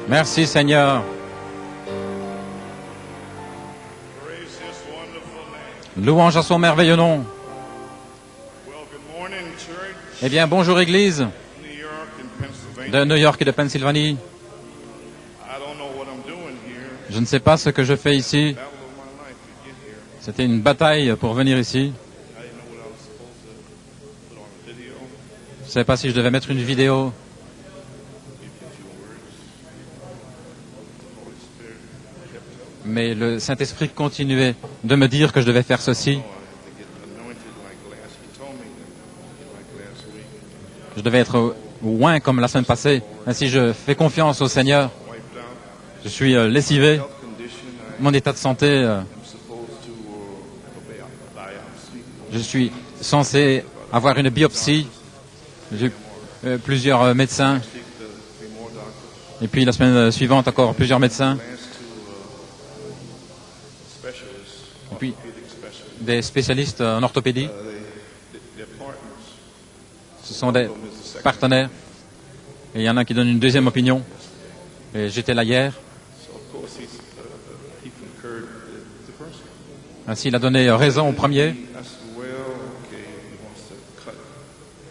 Merci Seigneur. Louange à son merveilleux nom. Eh bien, bonjour Église de New York et de Pennsylvanie. Je ne sais pas ce que je fais ici. C'était une bataille pour venir ici. Je ne savais pas si je devais mettre une vidéo. Mais le Saint-Esprit continuait de me dire que je devais faire ceci. Je devais être oint comme la semaine passée. Ainsi, je fais confiance au Seigneur. Je suis lessivé. Mon état de santé, je suis censé avoir une biopsie. J'ai plusieurs médecins. Et puis la semaine suivante, encore plusieurs médecins. Et puis des spécialistes en orthopédie. Ce sont des partenaires. Et il y en a qui donnent une deuxième opinion. Et j'étais là hier. Ainsi, il a donné raison au premier.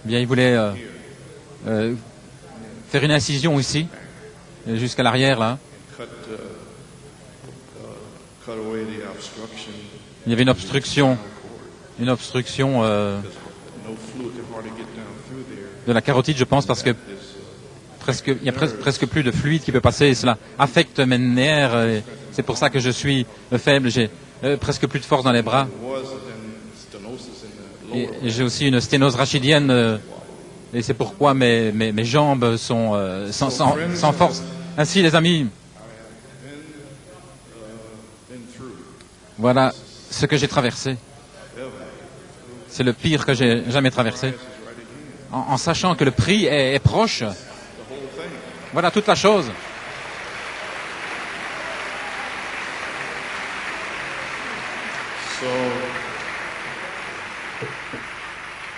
Bien, il voulait faire une incision ici, jusqu'à l'arrière, là. Il y avait une obstruction de la carotide, je pense, parce que il y a presque plus de fluide qui peut passer, et cela affecte mes nerfs. C'est pour ça que je suis faible, j'ai presque plus de force dans les bras. Et j'ai aussi une sténose rachidienne, et c'est pourquoi mes jambes sont sans force. Ainsi, les amis, voilà ce que j'ai traversé. C'est le pire que j'ai jamais traversé. En sachant que le prix est proche. Voilà toute la chose. So,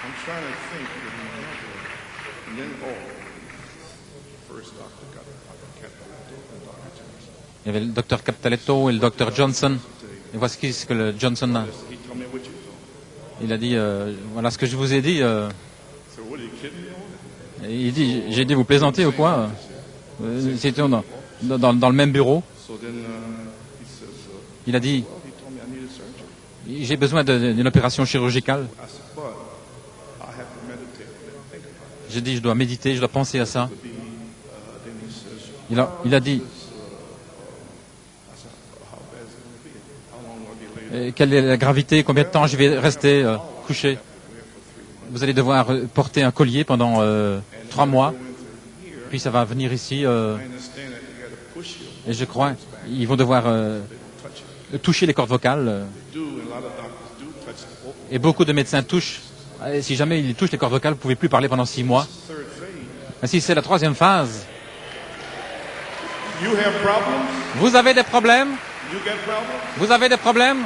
I'm trying to think of my other, and then, first doctor got Captaletto and Dr. Johnson. Il y avait le docteur Captaletto et le docteur Johnson. Et voici ce que le Johnson a. He told me what you told me. Il a dit, voilà ce que je vous ai dit. So what, are you kidding me on? Il dit, j'ai dit, vous plaisantez ou quoi? C'était dans le même bureau. So then, he says, Il a dit, well, he told me I needed surgery. j'ai besoin d'une opération chirurgicale. I said, but I have to meditate and think about it. J'ai dit, je dois méditer, je dois penser à ça. Then he says, Il a dit, I said, how bad is it going to be? How long will I be laid? quelle est la gravité, combien de temps je vais rester couché? Vous allez devoir porter un collier pendant 3 mois. Puis ça va venir ici. I understand that you got to push you. Et je crois ils vont devoir toucher les cordes vocales. Do, and a lot of doctors do touch the vocal. Et beaucoup de médecins touchent. Et si jamais ils touchent les cordes vocales, vous ne pouvez plus parler pendant 6 mois. Third phase. Ainsi, c'est la 3e phase. You have problems? Vous avez des problèmes? You get problems? Vous avez des problèmes?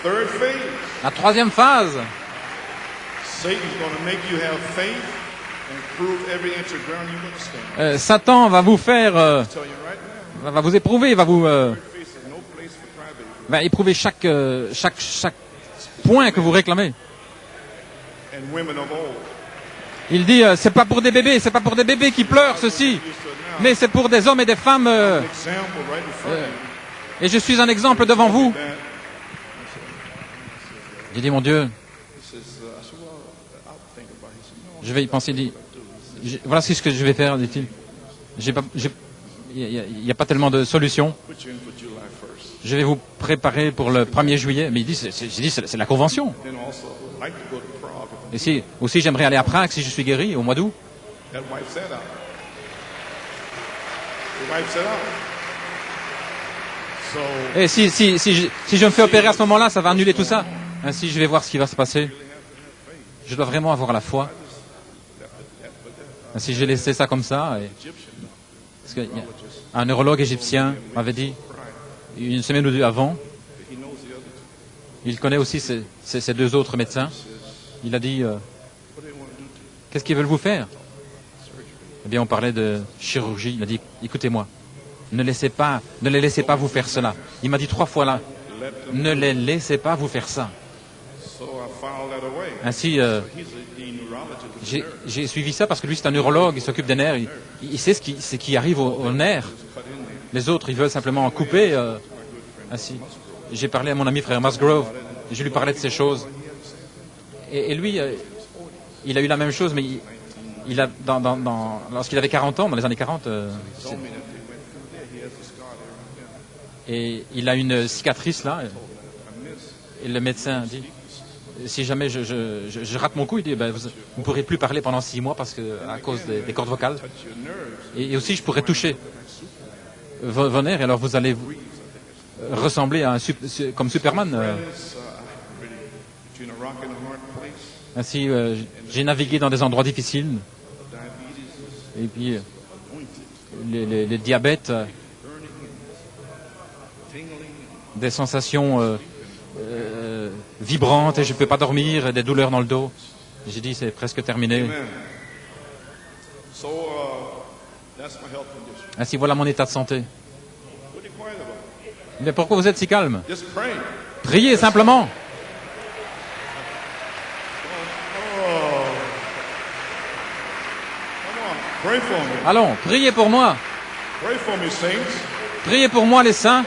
Third phase. La 3e phase. Satan's going to make you have faith and prove every inch of ground you want to stand. Satan va vous faire, I'm telling you right now. va vous éprouver, va vous Third phase is no place for crybabies. va éprouver chaque point que vous réclamez. And women of old. Il dit, c'est pas pour des bébés qui pleurent ceci, mais c'est pour des hommes et des femmes. An example right in front of you. Et je suis un exemple devant vous. That, J'ai dit, mon Dieu, he says, I said, well, I'll think about it. He said, no, je vais y penser. Il dit, voilà ce que je vais faire, dit-il. Il n'y a pas tellement de solutions. put you in for July 1st. Je vais vous préparer pour le 1er juillet. Mais il dit, c'est la convention. Then also, I'd like to go to Prague. Et si, aussi, j'aimerais aller à Prague si je suis guéri au mois d'août. That wipes that out. It wipes it out. So, Et si je me fais opérer à ce moment-là, ça va annuler tout ça. Ainsi, je vais voir ce qui va se passer. Je dois vraiment avoir la foi. Ainsi, j'ai laissé ça comme ça. Parce qu'un neurologue égyptien m'avait dit, une semaine ou deux avant, il connaît aussi ces deux autres médecins. Il a dit, qu'est-ce qu'ils veulent vous faire? Eh bien, on parlait de chirurgie. Il a dit, écoutez-moi, ne les laissez pas vous faire cela. Il m'a dit 3 fois là, ne les laissez pas vous faire ça. Ainsi, j'ai suivi ça parce que lui, c'est un neurologue, il s'occupe des nerfs, il sait ce qui arrive aux nerfs. Les autres, ils veulent simplement en couper. Ainsi, j'ai parlé à mon ami frère Musgrove, et je lui parlais de ces choses. Et lui, il a eu la même chose, mais il a, lorsqu'il avait 40 ans, dans les années 40, et il a une cicatrice là, et le médecin dit, si jamais je rate mon coup, il dit, ben, vous ne pourrez plus parler pendant 6 mois parce que, à cause des cordes vocales. Et aussi, je pourrais toucher vos nerfs, et alors vous allez ressembler à comme Superman. Ainsi, j'ai navigué dans des endroits difficiles. Et puis, les diabètes, des sensations vibrantes et je ne peux pas dormir, et des douleurs dans le dos. J'ai dit, c'est presque terminé. Ainsi, voilà mon état de santé. Mais pourquoi vous êtes si calme? Priez simplement. Allons, priez pour moi. Priez pour moi, les saints.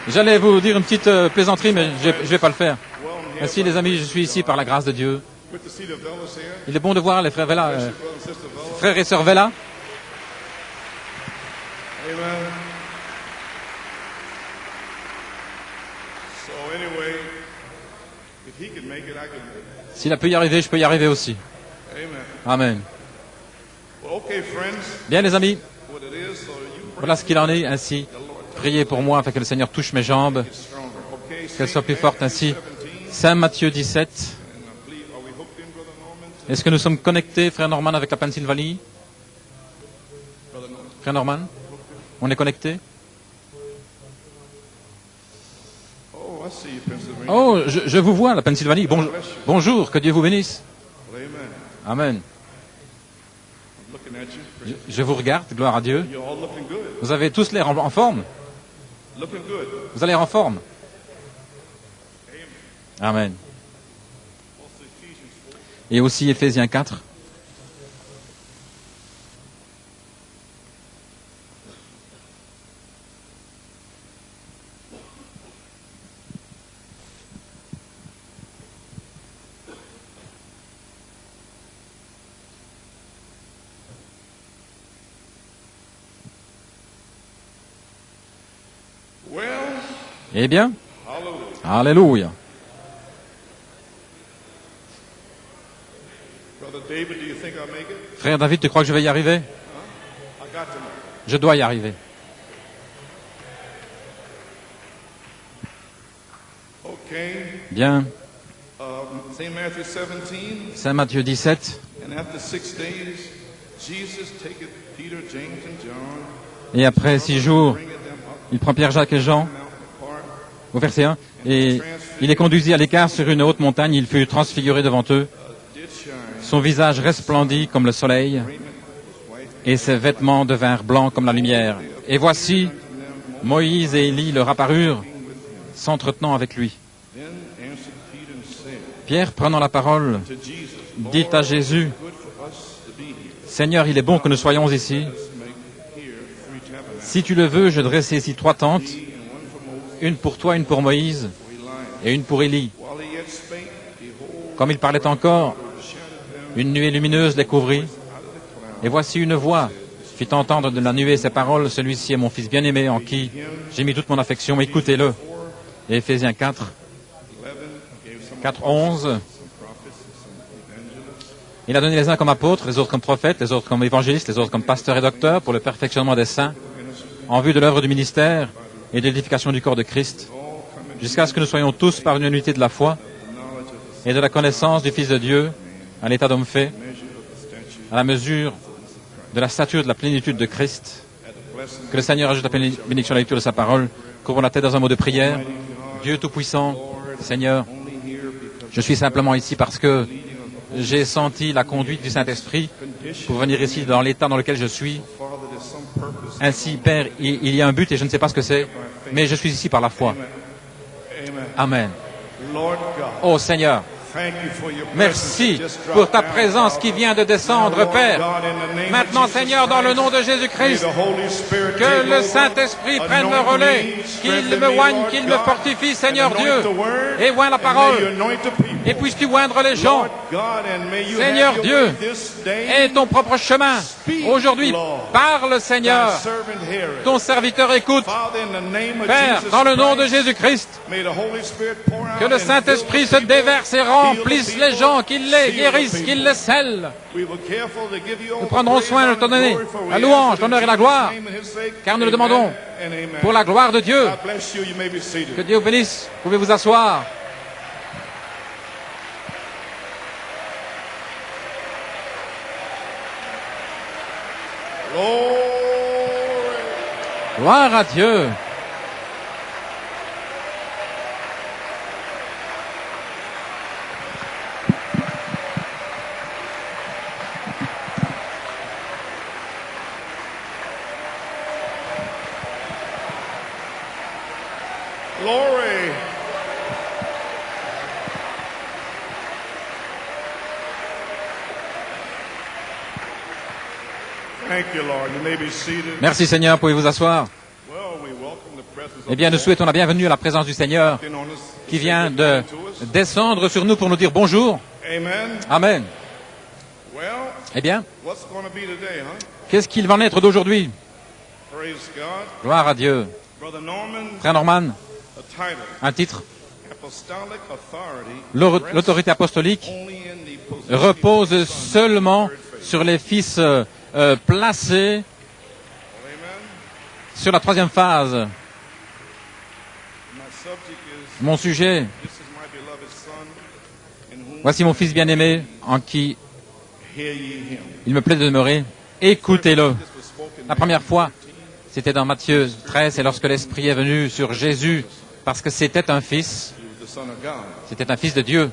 J'allais vous dire une petite plaisanterie, mais je ne vais pas le faire. Ainsi, les amis, je suis ici par la grâce de Dieu. Il est bon de voir les frères Vela, frères et sœurs Vela. S'il a pu y arriver, je peux y arriver aussi. Amen. Bien, les amis, voilà ce qu'il en est. Ainsi, priez pour moi afin que le Seigneur touche mes jambes, qu'elles soient plus fortes. Ainsi, Saint Matthieu 17. Est-ce que nous sommes connectés, frère Norman, avec la Pennsylvanie? Frère Norman, on est connectés? Oh, je vous vois, la Pennsylvanie. Bonjour, que Dieu vous bénisse. Amen. Je vous regarde, gloire à Dieu. Vous avez tous l'air en forme. Vous avez l'air en forme. Amen. Et aussi Éphésiens 4. Eh bien, alléluia. Frère David, tu crois que je vais y arriver? Je dois y arriver. Bien. Saint Matthieu 17. Et après 6 jours, il prend Pierre, Jacques et Jean, au verset 1, et il est conduit à l'écart sur une haute montagne, il fut transfiguré devant eux. Son visage resplendit comme le soleil, et ses vêtements devinrent blancs comme la lumière. Et voici, Moïse et Élie leur apparurent, s'entretenant avec lui. Pierre, prenant la parole, dit à Jésus, « Seigneur, il est bon que nous soyons ici. Si tu le veux, je dresserai ici 3 tentes, une pour toi, une pour Moïse, et une pour Élie. » Comme il parlait encore, une nuée lumineuse les couvrit, et voici une voix fit entendre de la nuée ces paroles, « Celui-ci est mon fils bien-aimé, en qui j'ai mis toute mon affection, écoutez-le. » Et Éphésiens 4, 11. Il a donné les uns comme apôtres, les autres comme prophètes, les autres comme évangélistes, les autres comme pasteurs et docteurs, pour le perfectionnement des saints, en vue de l'œuvre du ministère, et de l'édification du corps de Christ, jusqu'à ce que nous soyons tous par une unité de la foi et de la connaissance du Fils de Dieu, à l'état d'homme fait, à la mesure de la stature de la plénitude de Christ. Que le Seigneur ajoute la bénédiction à la lecture de sa parole. Couvrons la tête dans un mot de prière. Dieu Tout-Puissant, Seigneur, je suis simplement ici parce que j'ai senti la conduite du Saint-Esprit pour venir ici dans l'état dans lequel je suis. Ainsi, Père, il y a un but et je ne sais pas ce que c'est, mais je suis ici par la foi. Amen. Oh Seigneur, merci pour ta présence qui vient de descendre, Père. Maintenant, Seigneur, dans le nom de Jésus-Christ, que le Saint-Esprit prenne le relais, qu'il me oigne, qu'il me fortifie, Seigneur Dieu, et oigne la parole. Et puisses-tu oindre les gens, Seigneur Dieu, et ton propre chemin. Aujourd'hui, parle, Seigneur. Ton serviteur écoute. Père, dans le nom de Jésus-Christ, que le Saint-Esprit se déverse et remplisse les gens, qu'il les guérisse, qu'il les scelle. Nous prendrons soin de te donner la louange, l'honneur et la gloire, car nous le demandons pour la gloire de Dieu. Que Dieu vous bénisse. Vous pouvez vous asseoir. Gloire à Dieu. Glory. Thank you, Lord. You may be seated. Merci Seigneur, pouvez vous asseoir. Well, we welcome the presence of Eh bien, nous souhaitons la bienvenue à la présence du Seigneur the Lord qui vient de descendre sur nous pour nous dire bonjour. Amen. Amen. Well, Eh bien, what's going to be today, huh? qu'est-ce qu'il va en être d'aujourd'hui? Praise God. Gloire à Dieu. Brother Norman, Frère Norman, a title, un titre. Apostolic Authority, L'autorité apostolique only in the position repose seulement sur les fils placés Amen. sur la troisième phase. My subject is, Mon sujet, this is my beloved son, in whom voici mon fils bien-aimé en qui hear ye him. il me plaît de demeurer. Écoutez-le. This was spoken La première fois, c'était dans Matthieu 13, c'est lorsque l'Esprit est venu sur Jésus, parce que c'était un fils, to the Son of God. c'était un fils de Dieu.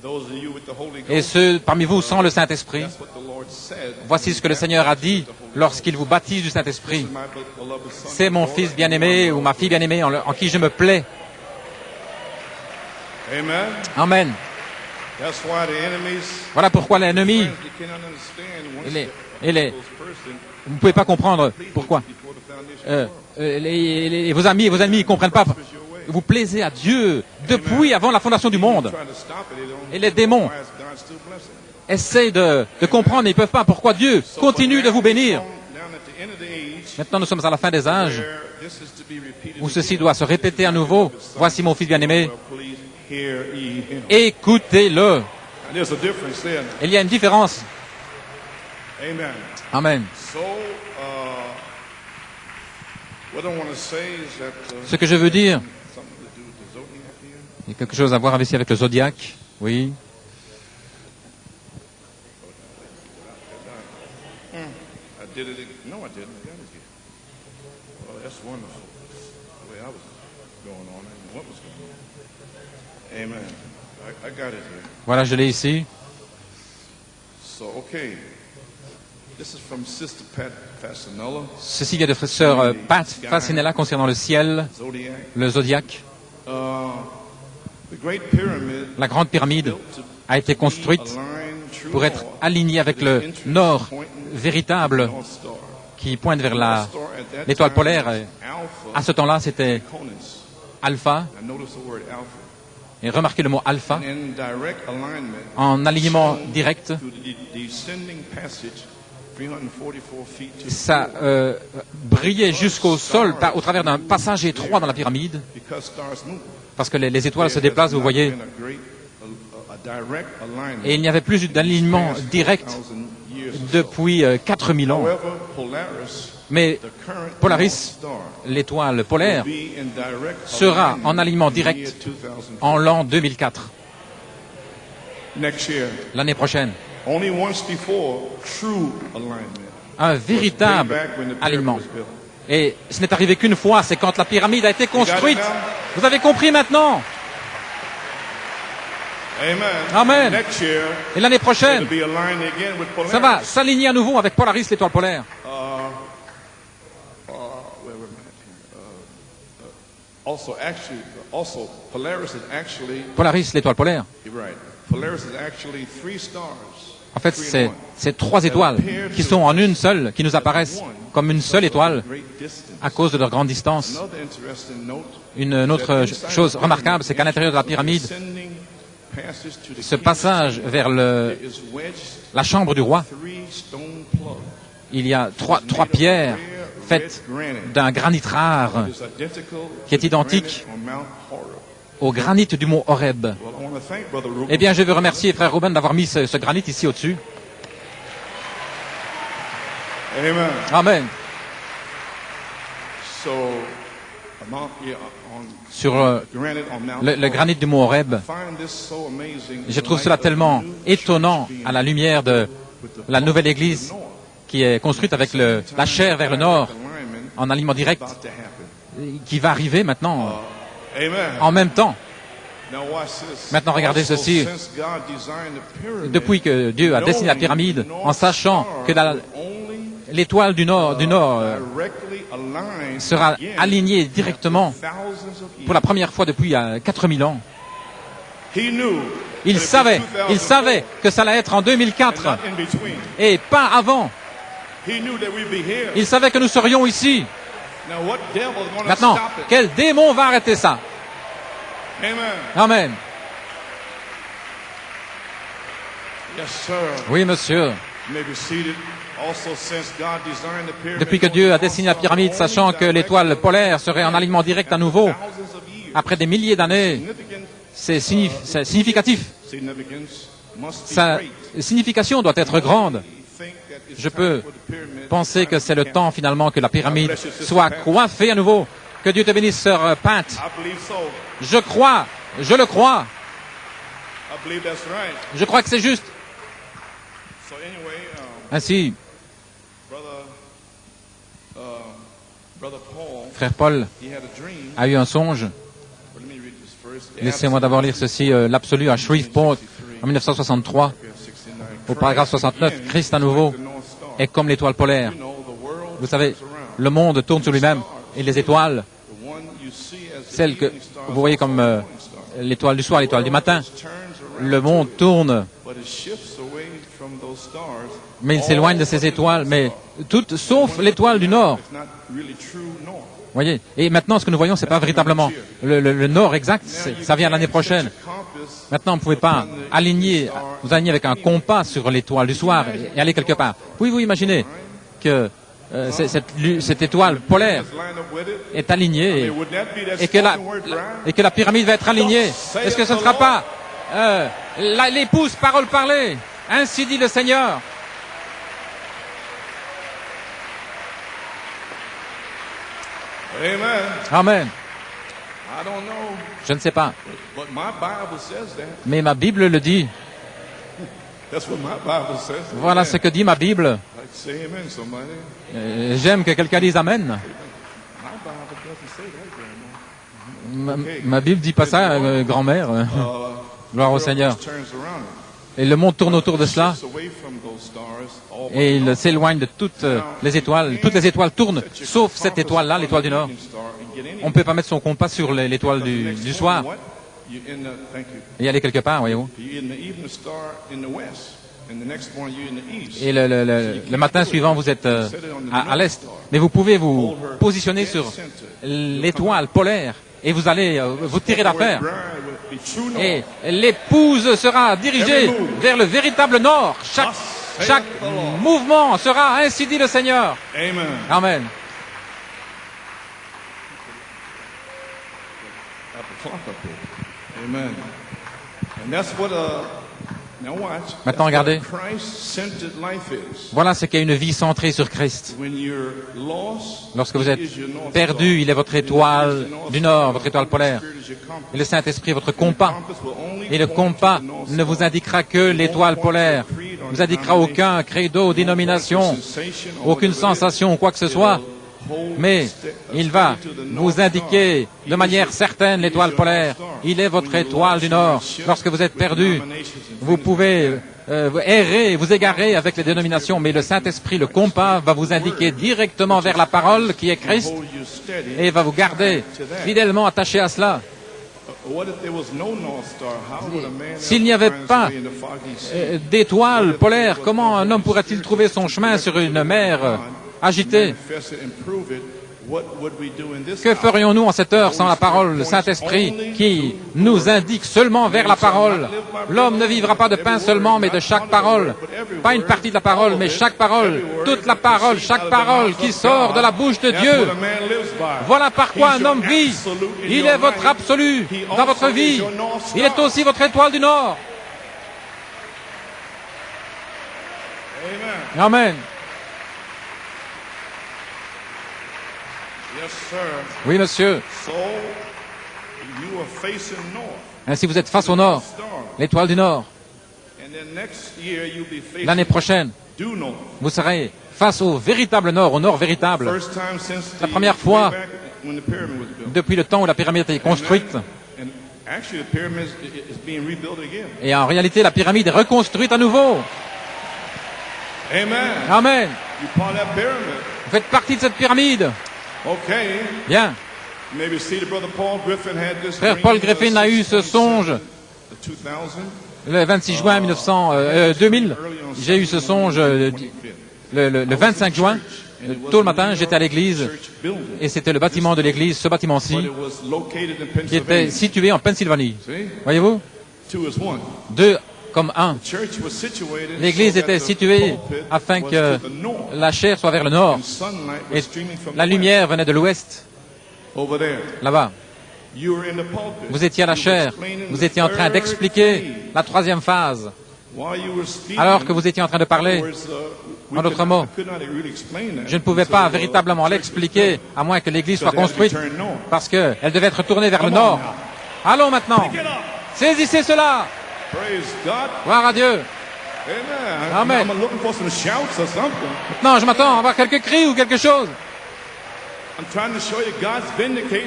Those of you with the Holy Et Ghost, ceux parmi vous sans le Saint-Esprit, that's what the Lord said. voici ce que le Seigneur a dit lorsqu'il vous baptise du Saint-Esprit. My beloved son. C'est mon fils bien-aimé ou ma fille bien-aimée en qui je me plais. Amen. Amen. That's why the enemies, Voilà pourquoi l'ennemi, you cannot understand once et those person vous ne pouvez pas comprendre pourquoi. before the foundation. Vos amis et vos ennemis ne comprennent pas. Vous plaisez à Dieu depuis avant la fondation du monde. Trying to stop it, they don't. Et les démons Why is God still blessing? essayent de comprendre, mais ils ne peuvent pas pourquoi Dieu continue de vous bénir. Down at the end of the age, Maintenant, nous sommes à la fin des âges where this is to be repeated où ceci doit se répéter à nouveau. Voici mon fils bien-aimé. well, please hear ye him. Écoutez-le. And there's a difference there. Il y a une différence. Amen. Amen. So, what I want to say is that Ce que je veux dire, something to do with the zodiac here. il y a quelque chose à voir ici avec le zodiaque. Oui. I did it. No, I didn't. I got it here. Well, that's wonderful. The way I was going on and what was going on. Amen. I got it here. Voilà, je l'ai ici. So, okay. This is from Sister Pat Fasanella, Ceci vient de sœur Pat Fasinella concernant le ciel, Zodiac. le zodiaque. The Great Pyramid La grande pyramide built to a été construite align true pour être north alignée avec le entrance nord pointing véritable North Star. qui pointe vers Star at that l'étoile time polaire. was À Alpha ce temps-là, c'était Conus. alpha. I notice the word alpha. Et remarquez le mot alpha. And in direct alignment En alignement direct, to the descending passage, 344 feet to the ça floor, brillait jusqu'au sol au travers d'un passage étroit dans la pyramide. because stars move. Parce que les étoiles se déplacent, vous voyez. A direct alignment Et il n'y avait plus d'alignement direct years. depuis 4000 ans. However, Polaris Mais the current Polaris, North Star, l'étoile polaire, will be in direct sera alignment en alignement in the year direct 2004. en l'an 2004, Next year, l'année prochaine. only once before, true alignment. Un Was way véritable back when the pyramid alignement. was built. Et ce n'est arrivé qu'une fois, c'est quand la pyramide a été construite. now? Vous avez compris maintenant? Amen. Amen. Next year, Et l'année it'll prochaine, be aligned again with Polaris. ça va s'aligner à nouveau avec Polaris, l'étoile polaire. Wait a minute here. Also, Polaris is actually, Polaris, l'étoile polaire. you're right, Polaris is actually 3 stars. En fait, Three in one. c'est 3 étoiles qui sont en une seule, qui nous apparaissent comme une seule étoile Great distance. à cause de leur grande distance. Another interesting note, Une autre chose remarquable, c'est qu'à l'intérieur de la pyramide, ascending passage to the ce key passage vers there is wedged la chambre du roi, 3 stone plugs. il y a trois pierres faites d'un granit rare It's identical qui est to identique granite on Mount Horeb. au granit du mont Horeb. Well, I want to thank Brother Ruben. Eh bien, je veux remercier frère Ruben d'avoir mis ce granit ici au-dessus. Amen. Amen. So, on Sur granite on Mount le granit du mont Horeb, I find this so amazing. je trouve cela tellement étonnant à la lumière de la nouvelle église qui est construite avec la chair vers le nord, en alignement direct, About to happen. qui va arriver maintenant Amen. en même temps. Now watch this. Maintenant, regardez Also, ceci. since God designed the pyramid, Depuis que Dieu a dessiné la pyramide, en sachant que l'étoile du nord directly aligned sera again alignée directement thousands of pour la première fois depuis 4000 ans. He knew Il that it savait, was il 2004 savait que ça allait être en and 2004 not in between. et pas avant. He knew that we'd be here. Il savait que nous serions ici. Now what devil is going to Maintenant, stop it? quel démon va arrêter ça? Amen. Amen. Yes, sir. Oui, monsieur. You may be seated. Also, since God designed the pyramid, Depuis que Dieu a dessiné la pyramide, sachant que l'étoile polaire serait en alignement direct à nouveau, thousands of years, après des milliers d'années, c'est significatif. significance must be Sa great. signification doit être grande. Think that it's Je time peux for the pyramid penser que c'est le to temps finalement que la pyramide soit coiffée à nouveau. Que Dieu te bénisse, sœur Pat. I believe so. Je crois, je le crois. I believe that's right. Je crois que c'est juste. So anyway, Ainsi, brother Paul, frère Paul he had a dream. a eu un songe. But let me read this first. Laissez-moi d'abord lire ceci, l'absolu à Shreveport en 1963, au paragraphe 69. Christ à nouveau est comme l'étoile polaire. Vous savez, le monde tourne sur lui-même et les étoiles, celles que vous voyez comme l'étoile du soir, l'étoile du matin, le monde tourne, mais il s'éloigne de ces étoiles, mais toutes sauf l'étoile du nord. Voyez. Et maintenant, ce que nous voyons, c'est pas véritablement le nord exact, ça vient l'année prochaine. Maintenant, vous ne pouvez pas vous aligner avec un compas sur l'étoile du soir et aller quelque part. Pouvez-vous imaginer que cette étoile polaire est alignée et que la pyramide va être alignée? Est-ce que ce ne sera pas l'épouse parole parlée? Ainsi dit le Seigneur. Amen. Amen. I don't know, Je ne sais pas, but my Bible says that. mais ma Bible le dit. That's what my Bible says. Voilà ce que dit ma Bible. Like, say amen, somebody. J'aime que quelqu'un dise Amen. My Bible doesn't say that, Grandma. Ma Bible dit pas ça, grand-mère. Gloire au Seigneur. Turns around. Et le monde tourne autour de cela. It's away from those stars. All Et il s'éloigne de toutes les étoiles. Toutes les étoiles tournent, sauf cette étoile-là, l'étoile du Nord. On ne peut pas mettre son compas sur l'étoile du soir et aller quelque part, voyez-vous. Et le matin suivant, vous êtes à l'est. Mais vous pouvez vous positionner sur l'étoile polaire et vous allez vous tirer d'affaire. Et l'épouse sera dirigée vers le véritable nord. Chaque mouvement sera ainsi dit le Seigneur. Amen. Amen. Amen. And that's what Now watch. Maintenant, regardez. Christ-centered life is. Voilà ce qu'est une vie centrée sur Christ. When you're lost, Lorsque vous êtes he is your North perdu, Star. il est votre étoile du Nord, votre étoile polaire. Spirit is your compass. Et le Saint-Esprit, votre compas. Compass will only Et le point compas to the North ne vous Star. indiquera que l'étoile polaire. Ne vous indiquera aucun credo, dénomination, aucune sensation ou quoi que ce soit. Mais il va vous indiquer de manière certaine l'étoile polaire. Il est votre étoile du Nord. Lorsque vous êtes perdu, vous pouvez errer, vous égarer avec les dénominations, mais le Saint-Esprit, le compas, va vous indiquer directement vers la parole qui est Christ et va vous garder fidèlement attaché à cela. S'il n'y avait pas d'étoile polaire, comment un homme pourrait-il trouver son chemin sur une mer agitée? Que ferions-nous en cette heure sans la parole, le Saint-Esprit, qui nous indique seulement vers la parole? L'homme ne vivra pas de pain seulement, mais de chaque parole. Pas une partie de la parole, mais chaque parole. Toute la parole, chaque parole qui sort de la bouche de Dieu. Voilà par quoi un homme vit. Il est votre absolu dans votre vie. Il est aussi votre étoile du Nord. Amen. Oui, monsieur. Ainsi, vous êtes face au Nord, l'étoile du Nord. L'année prochaine, vous serez face au véritable Nord, au Nord véritable. La première fois depuis le temps où la pyramide a été construite. Et en réalité, la pyramide est reconstruite à nouveau. Amen. Vous faites partie de cette pyramide. Bien. Frère Paul Griffin a eu ce songe le 26 juin 2000. J'ai eu ce songe le 25 juin. Tôt le matin, j'étais à l'église et c'était le bâtiment de l'église, ce bâtiment-ci, qui était situé en Pennsylvanie. Voyez-vous? 2 comme 1. L'église était située afin que la chair soit vers le nord et la lumière venait de l'ouest, là-bas. Vous étiez à la chair, vous étiez en train d'expliquer la troisième phase. Alors que vous étiez en train de parler, en d'autres mots, je ne pouvais pas véritablement l'expliquer à moins que l'église soit construite parce qu'elle devait être tournée vers le nord. Allons maintenant, saisissez cela. Gloire à Dieu. Amen. Maintenant, je m'attends à avoir quelques cris ou quelque chose.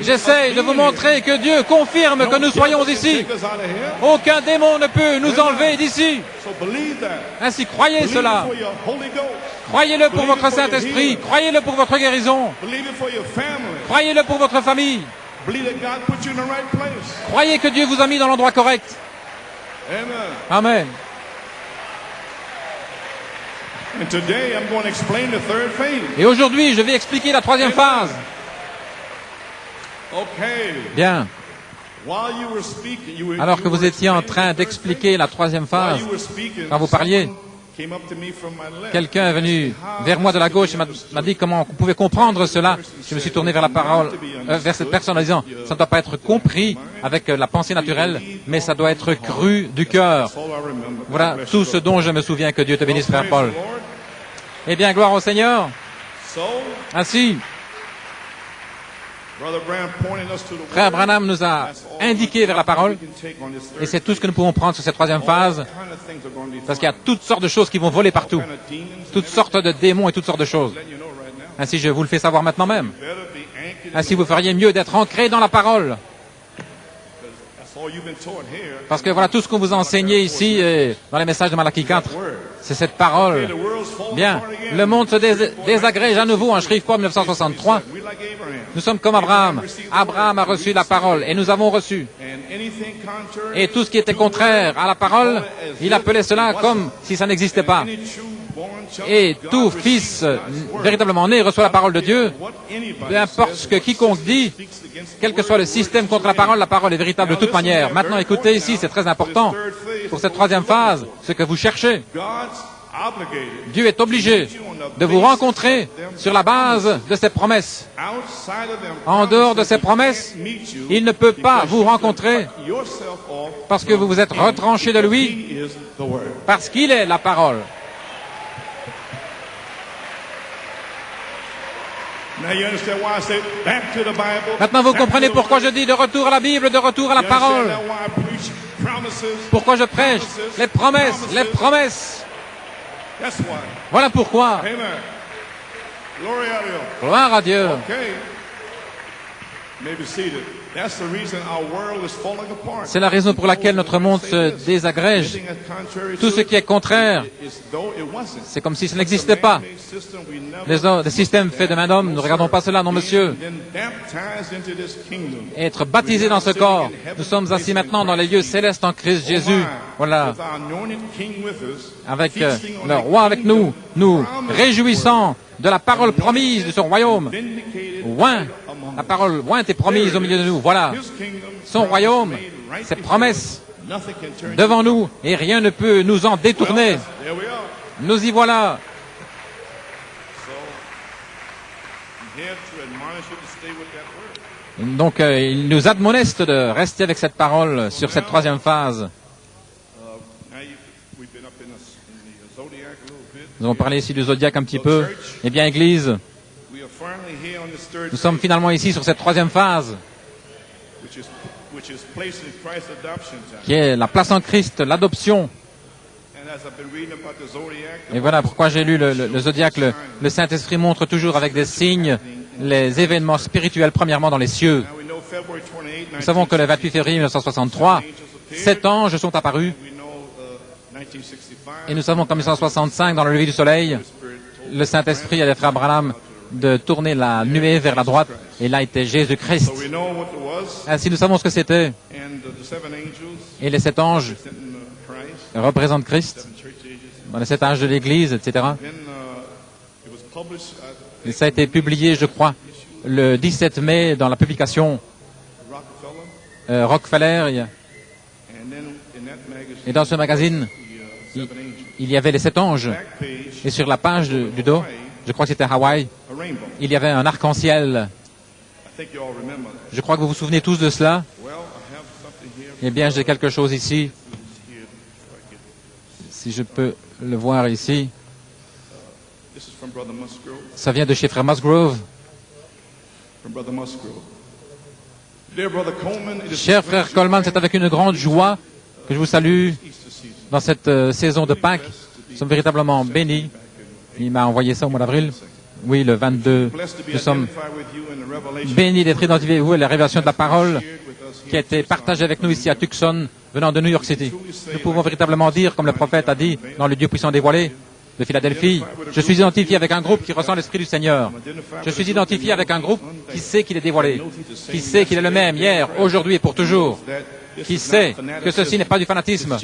J'essaie de vous montrer que Dieu confirme que nous soyons ici. Aucun démon ne peut nous enlever d'ici. Ainsi, croyez cela. Croyez-le pour votre Saint-Esprit. Croyez-le pour votre guérison. Croyez-le pour votre famille. Croyez que Dieu vous a mis dans l'endroit correct. Amen. Et aujourd'hui, je vais expliquer la troisième phase. Bien. Alors que vous étiez en train d'expliquer la troisième phase, quand vous parliez, quelqu'un est venu vers moi de la gauche et m'a dit comment on pouvait comprendre cela. Je me suis tourné vers la parole, vers cette personne en disant, ça ne doit pas être compris avec la pensée naturelle, mais ça doit être cru du cœur. Voilà tout ce dont je me souviens. Que Dieu te bénisse, frère Paul. Eh bien, gloire au Seigneur. Ainsi, frère Branham nous a indiqué vers la parole, et c'est tout ce que nous pouvons prendre sur cette troisième phase, parce qu'il y a toutes sortes de choses qui vont voler partout, toutes sortes de démons et toutes sortes de choses. Ainsi, je vous le fais savoir maintenant même. Ainsi, vous feriez mieux d'être ancré dans la parole. Parce que voilà tout ce qu'on vous a enseigné ici et dans les messages de Malachie 4, c'est cette parole. Bien, le monde se désagrège à nouveau en Shreveport 1963. Nous sommes comme Abraham. Abraham a reçu la parole et nous avons reçu. Et tout ce qui était contraire à la parole, il appelait cela comme si ça n'existait pas. Et tout fils véritablement né reçoit la parole de Dieu. Peu importe ce que quiconque dit, quel que soit le système contre la parole est véritable de toute manière. Maintenant, écoutez ici, c'est très important pour cette troisième phase, ce que vous cherchez. obligated Dieu est obligé de vous rencontrer sur la base de ses promesses. outside of them En dehors de ses promesses, meet you il ne peut pas vous because rencontrer you yourself off parce que vous vous êtes retranché de lui, He is the Word. parce qu'il est la parole. Now you understand why I say back to the Bible. Maintenant, vous back to comprenez the pourquoi Word. je dis de retour à la Bible, de retour à la You understand parole. now why I preach promises. Pourquoi je prêche les promesses, les promesses. That's why. Voilà pourquoi. Amen. Glory à Dieu. Gloire à Dieu. Okay. May be seated. That's the reason our world is falling apart. C'est la raison pour laquelle notre monde se désagrège. Anything that's contrary Tout to ce qui est contraire, is though it wasn't. c'est comme si ça n'existait pas. Man-made system, we never Les systèmes faits de main d'homme, nous ne regardons pas cela, non monsieur. been baptized into this kingdom. Être baptisés dans ce corps. Nous sommes assis maintenant dans les lieux célestes en Christ Jésus. Voilà. With our anointed king with us, Avec feasting on le the roi avec nous, kingdom nous promised réjouissant de la parole promise de son royaume. vindicated Oint, among la us. parole ointe est promise au milieu de nous. Voilà. His kingdom, Son royaume, made right ses before promesses us. Nothing can turn devant nous et rien ne peut nous en détourner. There we are. Nous y voilà. So I'm here to admonish you to stay with that word. Donc il nous admoneste de rester avec cette parole sur cette troisième phase. Now we've been up in the zodiac a little bit. Nous avons parlé ici du zodiaque un petit peu. Eh bien, Église, We are finally here on this third nous sommes finalement ici sur cette troisième phase, phase, which is placed in Christ's adoption time. qui est la place en Christ, l'adoption. And as I've been reading about the zodiac, Et voilà pourquoi j'ai lu le zodiaque. Le Saint-Esprit montre toujours avec des signes les événements spirituels, premièrement dans les cieux. now we know February 28, Nous savons que le 28 février 1963, 7 anges sont apparus. we know 1965, Et nous savons qu'en 1965, dans le lever du soleil, le Saint-Esprit a dit à frère Branham de tourner la nuée vers la droite. Et là était Jésus-Christ. so we know what it was, Ainsi, nous savons ce que c'était. and the seven angels Et les 7 anges sent in Christ, représentent Christ, seven church ages. dans les 7 âges de l'Église, etc. Then it was published at Et ça a été publié, je crois, le 17 mai dans la publication Rockefeller, Rockefeller. and then in that magazine, Et dans ce magazine, the seven angels. il y avait les 7 anges. Back page, Et sur la page du dos, je crois que c'était Hawaï, a rainbow. il y avait un arc-en-ciel. I think you all remember that. Je crois que vous vous souvenez tous de cela. Well, I have something here. Eh bien, j'ai quelque chose ici, Here, if I get- si je peux le voir ici. This is from Brother Musgrove. Ça vient de chez Frère Musgrove. From Brother Musgrove. Dear Brother Coleman, it is Cher Frère Coleman, c'est avec une grande joie que je vous salue Easter season. dans cette saison de Pâques. Nous sommes véritablement bénis. Il m'a envoyé ça au mois d'avril. Oui, le 22. Blessed to be Nous sommes identified with you in the revelation bénis d'être identifiés avec vous et la révélation de la parole shared with us qui a here. été partagée avec nous ici à Tucson, venant de New York City. Nous pouvons véritablement dire, comme le prophète a dit dans le Dieu puissant dévoilé de Philadelphie, je suis identifié avec un groupe qui ressent l'Esprit du Seigneur. Je suis identifié avec un groupe qui sait qu'il est dévoilé, qui sait qu'il est le même hier, aujourd'hui et pour toujours, qui sait que ceci n'est pas du fanatisme.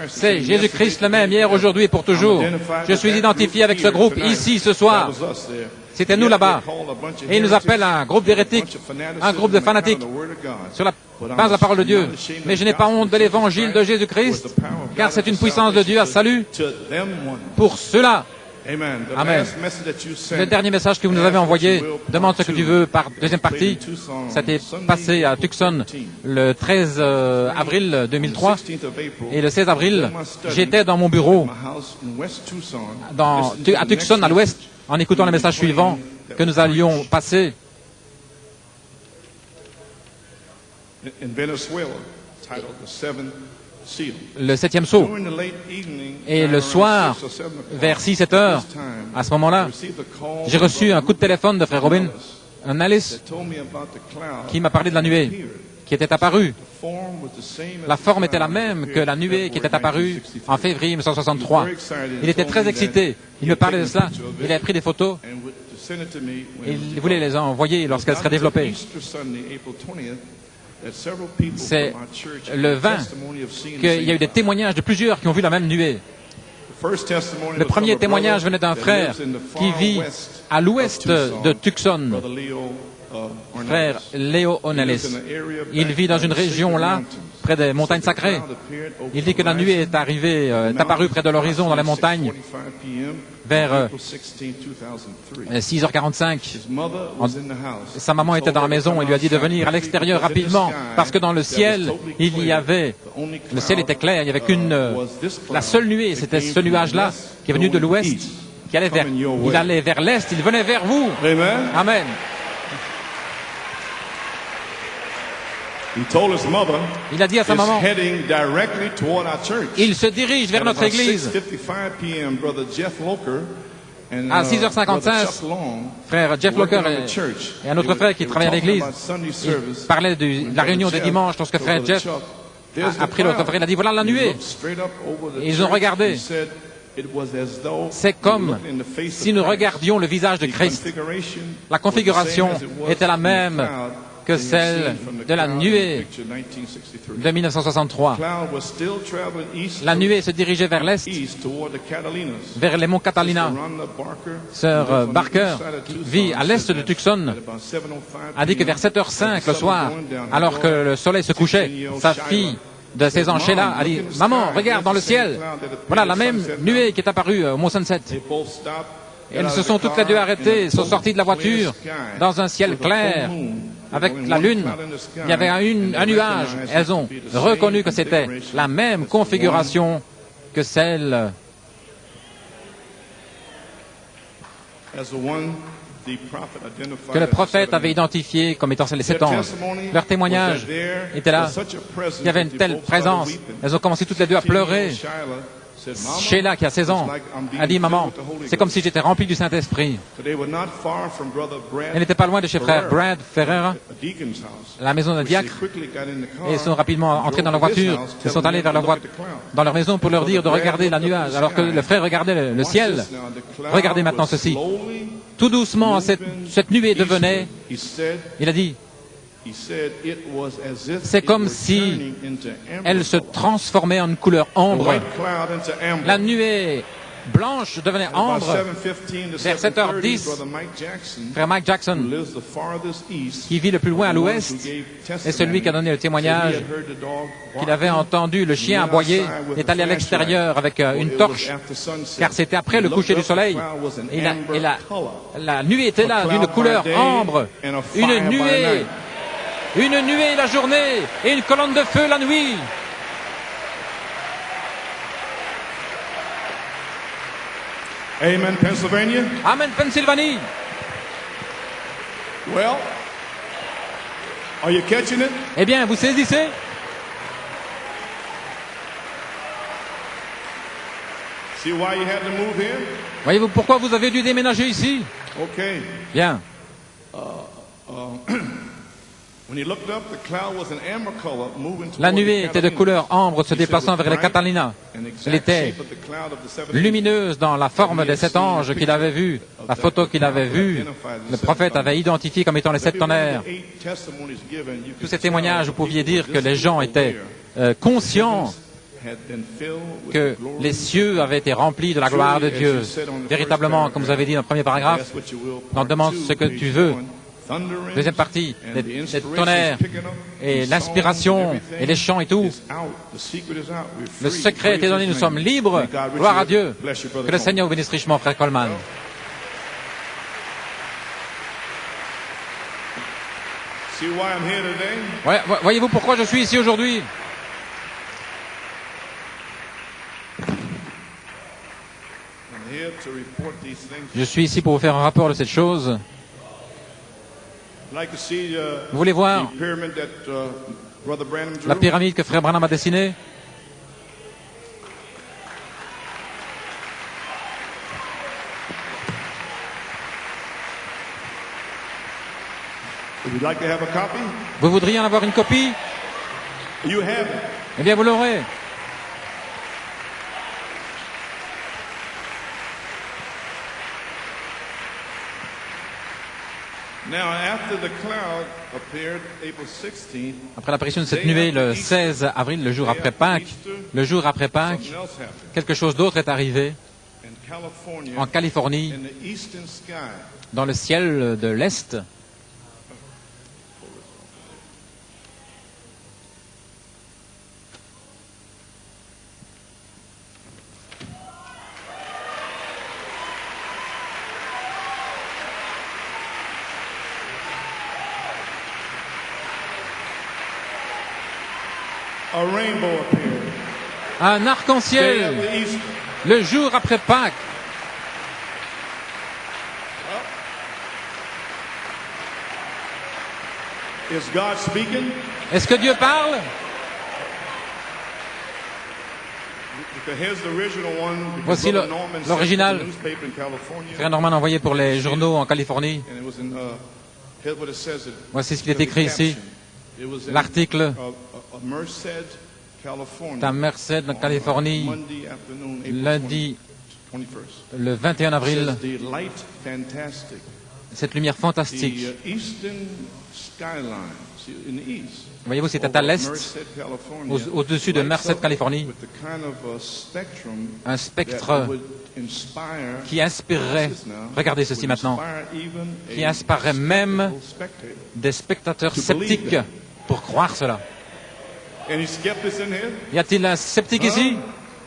C'est Jésus-Christ le même hier, aujourd'hui et pour toujours. Je suis identifié avec ce groupe ici ce soir. C'était nous là-bas. Et il nous appelle un groupe d'hérétiques, un groupe de fanatiques sur la base de la parole de Dieu. Mais je n'ai pas honte de l'évangile de Jésus-Christ, car c'est une puissance de Dieu à salut pour ceux-là. Amen. Le dernier message que vous nous avez envoyé demande ce que tu veux par deuxième partie. Ça a été passé à Tucson le 13 avril 2003. Et le 16 avril, j'étais dans mon bureau à Tucson, à l'ouest, en écoutant le message suivant que nous allions passer. Le septième sceau. Et le soir, vers 6-7 heures, à ce moment-là, j'ai reçu un coup de téléphone de frère Robin, un Alice, qui m'a parlé de la nuée qui était apparue. La forme était la même que la nuée qui était apparue en février 1963. Il était très excité. Il me parlait de cela. Il avait pris des photos. Et il voulait les envoyer lorsqu'elles seraient développées. C'est le 20 qu'il y a eu des témoignages de plusieurs qui ont vu la même nuée. Le premier témoignage venait d'un frère qui vit à l'ouest de Tucson, frère Leo Onellis. Il vit dans une région là, près des montagnes sacrées. Il dit que la nuée est apparue près de l'horizon dans les montagnes vers 6h45. Sa maman était dans la maison et lui a dit de venir à l'extérieur rapidement parce que dans le ciel, le ciel était clair, il n'y avait la seule nuée, c'était ce nuage-là qui est venu de l'ouest, il allait vers l'est, il venait vers vous. Amen. Il a dit à sa maman, il se dirige vers notre église. À 6h55, frère Jeff Locker et un autre frère qui travaille à l'église, il parlait de la réunion des dimanches lorsque frère Jeff a pris l'autre frère, il a dit voilà la nuée. Et ils ont regardé. C'est comme si nous regardions le visage de Christ. La configuration était la même que celle de la nuée de 1963. La nuée se dirigeait vers l'est, vers les monts Catalina. Sœur Barker, qui vit à l'est de Tucson, a dit que vers 7h05 le soir, alors que le soleil se couchait, sa fille de 16 ans, Sheila, a dit « Maman, regarde dans le ciel, voilà la même nuée qui est apparue au Mont Sunset. » Et elles se sont toutes les deux arrêtées, sont sorties de la voiture dans un ciel clair, avec la lune. Il y avait un nuage. Elles ont reconnu que c'était la même configuration que celle que le prophète avait identifiée comme étant les 7 anges. Leur témoignage était là. Il y avait une telle présence. Elles ont commencé toutes les deux à pleurer. Sheila, qui a 16 ans, a dit « Maman, c'est comme si j'étais rempli du Saint-Esprit. » Elle n'était pas loin de chez frère Brad Ferreira, la maison d'un diacre, et ils sont rapidement entrés dans la voiture. Ils sont allés dans leur maison pour leur dire de regarder la nuage, alors que le frère regardait le ciel. Regardez maintenant ceci. Tout doucement, cette nuée devenait, il a dit, c'est comme si elle se transformait en une couleur ambre. La nuée blanche devenait ambre. Vers 7h10, frère Mike Jackson, qui vit le plus loin à l'ouest, est celui qui a donné le témoignage qu'il avait entendu le chien aboyer, est allé à l'extérieur avec une torche, car c'était après le coucher du soleil. Et la nuée était là, d'une couleur ambre, une nuée la journée et une colonne de feu la nuit. Amen, Pennsylvania. Amen, Pennsylvanie. Well, are you catching it? Eh bien, vous saisissez? See why you had to move here? Voyez-vous pourquoi vous avez dû déménager ici? Okay. Bien. La nuée était de couleur ambre se déplaçant vers les Catalina. Elle était lumineuse dans la forme des 7 anges qu'il avait vus, la photo qu'il avait vue. Le prophète avait identifié comme étant les 7 tonnerres. Tous ces témoignages, vous pouviez dire que les gens étaient conscients que les cieux avaient été remplis de la gloire de Dieu. Véritablement, comme vous avez dit dans le premier paragraphe, on demande ce que tu veux. Deuxième partie, les tonnerres et l'inspiration et les chants et tout. Le secret était donné, nous sommes libres. Gloire à Dieu. Que le Seigneur vous bénisse richement, frère Coleman. Ouais, voyez-vous pourquoi je suis ici aujourd'hui? Je suis ici pour vous faire un rapport de cette chose. Vous voulez voir la pyramide que frère Branham a dessinée? Vous voudriez en avoir une copie? Eh bien, vous l'aurez. Now, after the cloud appeared, April 16th, Après l'apparition de cette nuée le 16 avril, le jour après Pâques, something else happened. quelque chose d'autre est arrivé In California, en Californie, in the eastern sky, dans le ciel de l'Est. a rainbow appeared. Un Day arc-en-ciel, after Easter. le jour après Pâques. Is God speaking? Est-ce que Dieu parle? Because here's the original one. because Voici Brother Norman sent l'original. it to the newspaper in California, Frère Norman a envoyé pour les journaux en Californie. and it was in, here's what it says. Voici ce qu'il est écrit ici. It was in, L'article Merced, California, à Merced, en Californie, Monday afternoon, April lundi 21st. le 21 avril. It says, the light fantastic. Cette lumière fantastique. The eastern skyline, see, in the east. Voyez-vous, c'était à l'est, Merced, California, au-dessus de lights Merced, up Californie, with the kind of, spectrum un that spectre would inspire, qui inspirerait, regardez ceci would maintenant, inspire even qui a inspirerait même skeptical spectator. des spectateurs sceptiques pour croire cela. Any skeptics in here? Y a-t-il un sceptique ici?